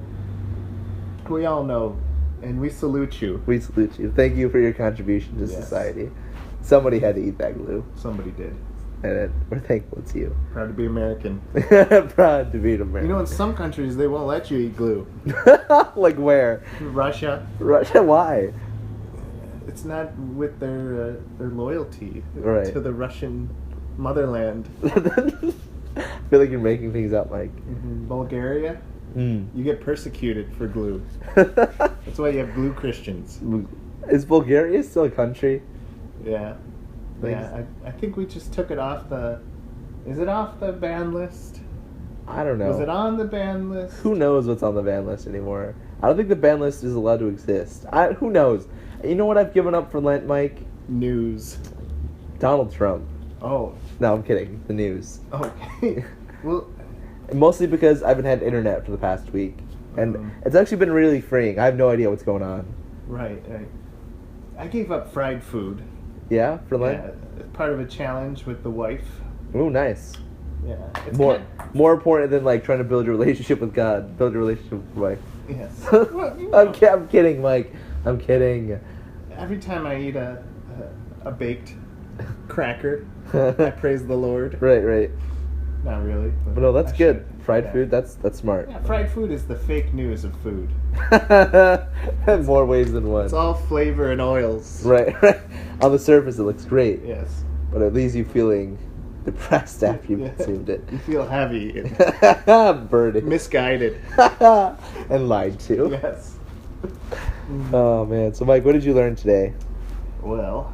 we all know, and we salute you. We salute you. Thank you for your contribution to society. Somebody had to eat that glue, Somebody did. and we're thankful it's you. Proud to be American. Proud to be an American. You know, in some countries they won't let you eat glue. Like where? Russia. Russia? Why? It's not with their loyalty Right. to the Russian motherland. I feel like you're making things up, Mike. Bulgaria, you get persecuted for glue. That's That's why you have glue Christians. Is Bulgaria still a country? Yeah. Yeah, I think we just took it off the... Is it off the ban list? I don't know. Was it on the ban list? Who knows what's on the ban list anymore? I don't think the ban list is allowed to exist. Who knows? You know what I've given up for Lent, Mike? News. Donald Trump. Oh, No, I'm kidding. The news. okay. Well, Mostly because I haven't had internet for the past week. And it's actually been really freeing. I have no idea what's going on. right. I gave up fried food. Yeah? For Lent? Yeah, it's part of a challenge with the wife. Ooh, nice. Yeah. It's More important than like trying to build a relationship with God. Build a relationship with your wife. Yes. Well, you know, I'm kidding, Mike. I'm kidding. every time I eat a baked cracker, I praise the Lord. Right. Not really. But no, that's I good. should. Fried Yeah. food, that's smart. Yeah, fried food is the fake news of food. More ways than one. It's all flavor and oils. Right. On the surface, it looks great, Yes. but it leaves you feeling depressed after you consumed it. You feel heavy, Burdened. misguided. And lied to. Yes. Oh, man. So, Mike, what did you learn today? Well,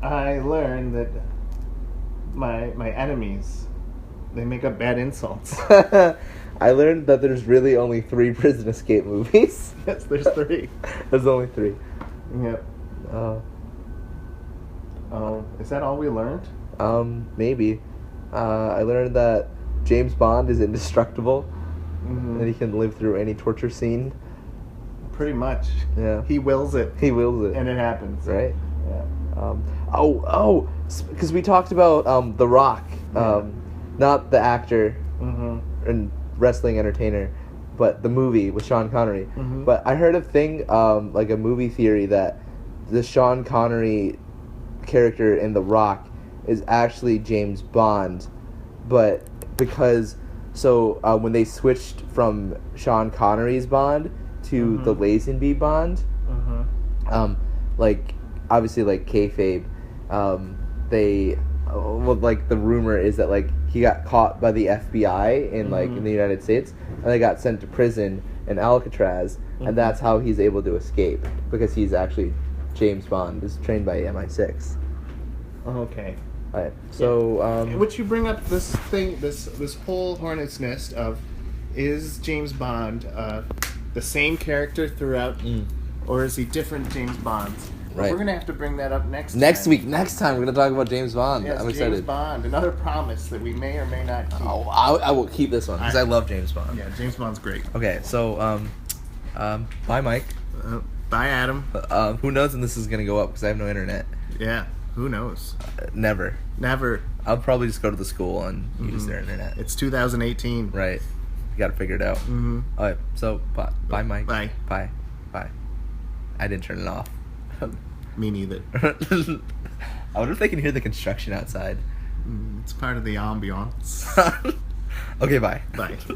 I learned that my enemies, they make up bad insults. I learned that there's really only 3 prison escape movies. Yes, there's 3. There's only 3. Yep. Is that all we learned? Maybe. I learned that James Bond is indestructible. Mm-hmm. And he can live through any torture scene. Pretty much. Yeah. He wills it. He wills it. And it happens. Right? Yeah. Because we talked about The Rock. Not the actor and wrestling entertainer, but the movie with Sean Connery. Mm-hmm. But I heard a thing, like a movie theory, that the Sean Connery character in The Rock is actually James Bond, but because when they switched from Sean Connery's Bond to the Lazenby Bond, like obviously like kayfabe, like the rumor is that like he got caught by the FBI in like in the United States, and they got sent to prison in Alcatraz, and that's how he's able to escape, because he's actually James Bond is trained by MI6. Okay. Alright, so Which you bring up this thing, this whole hornet's nest of, is James Bond the same character throughout, or is he different James Bonds? Right. We're gonna have to bring that up next week. Next time we're gonna talk about James Bond. Yes, I'm excited. James Bond, another promise that we may or may not keep. Oh, I will keep this one because I love James Bond. Yeah, James Bond's great. Okay, so bye, Mike. Bye, Adam. Who knows when this is gonna go up because I have no internet. Yeah, who knows? Never. I'll probably just go to the school and use their internet. It's 2018. Right. You gotta figure it out. All right. So bye, Mike. Bye. Bye. I didn't turn it off. Me neither. I wonder if they can hear the construction outside. It's part of the ambiance. Okay, bye. Bye.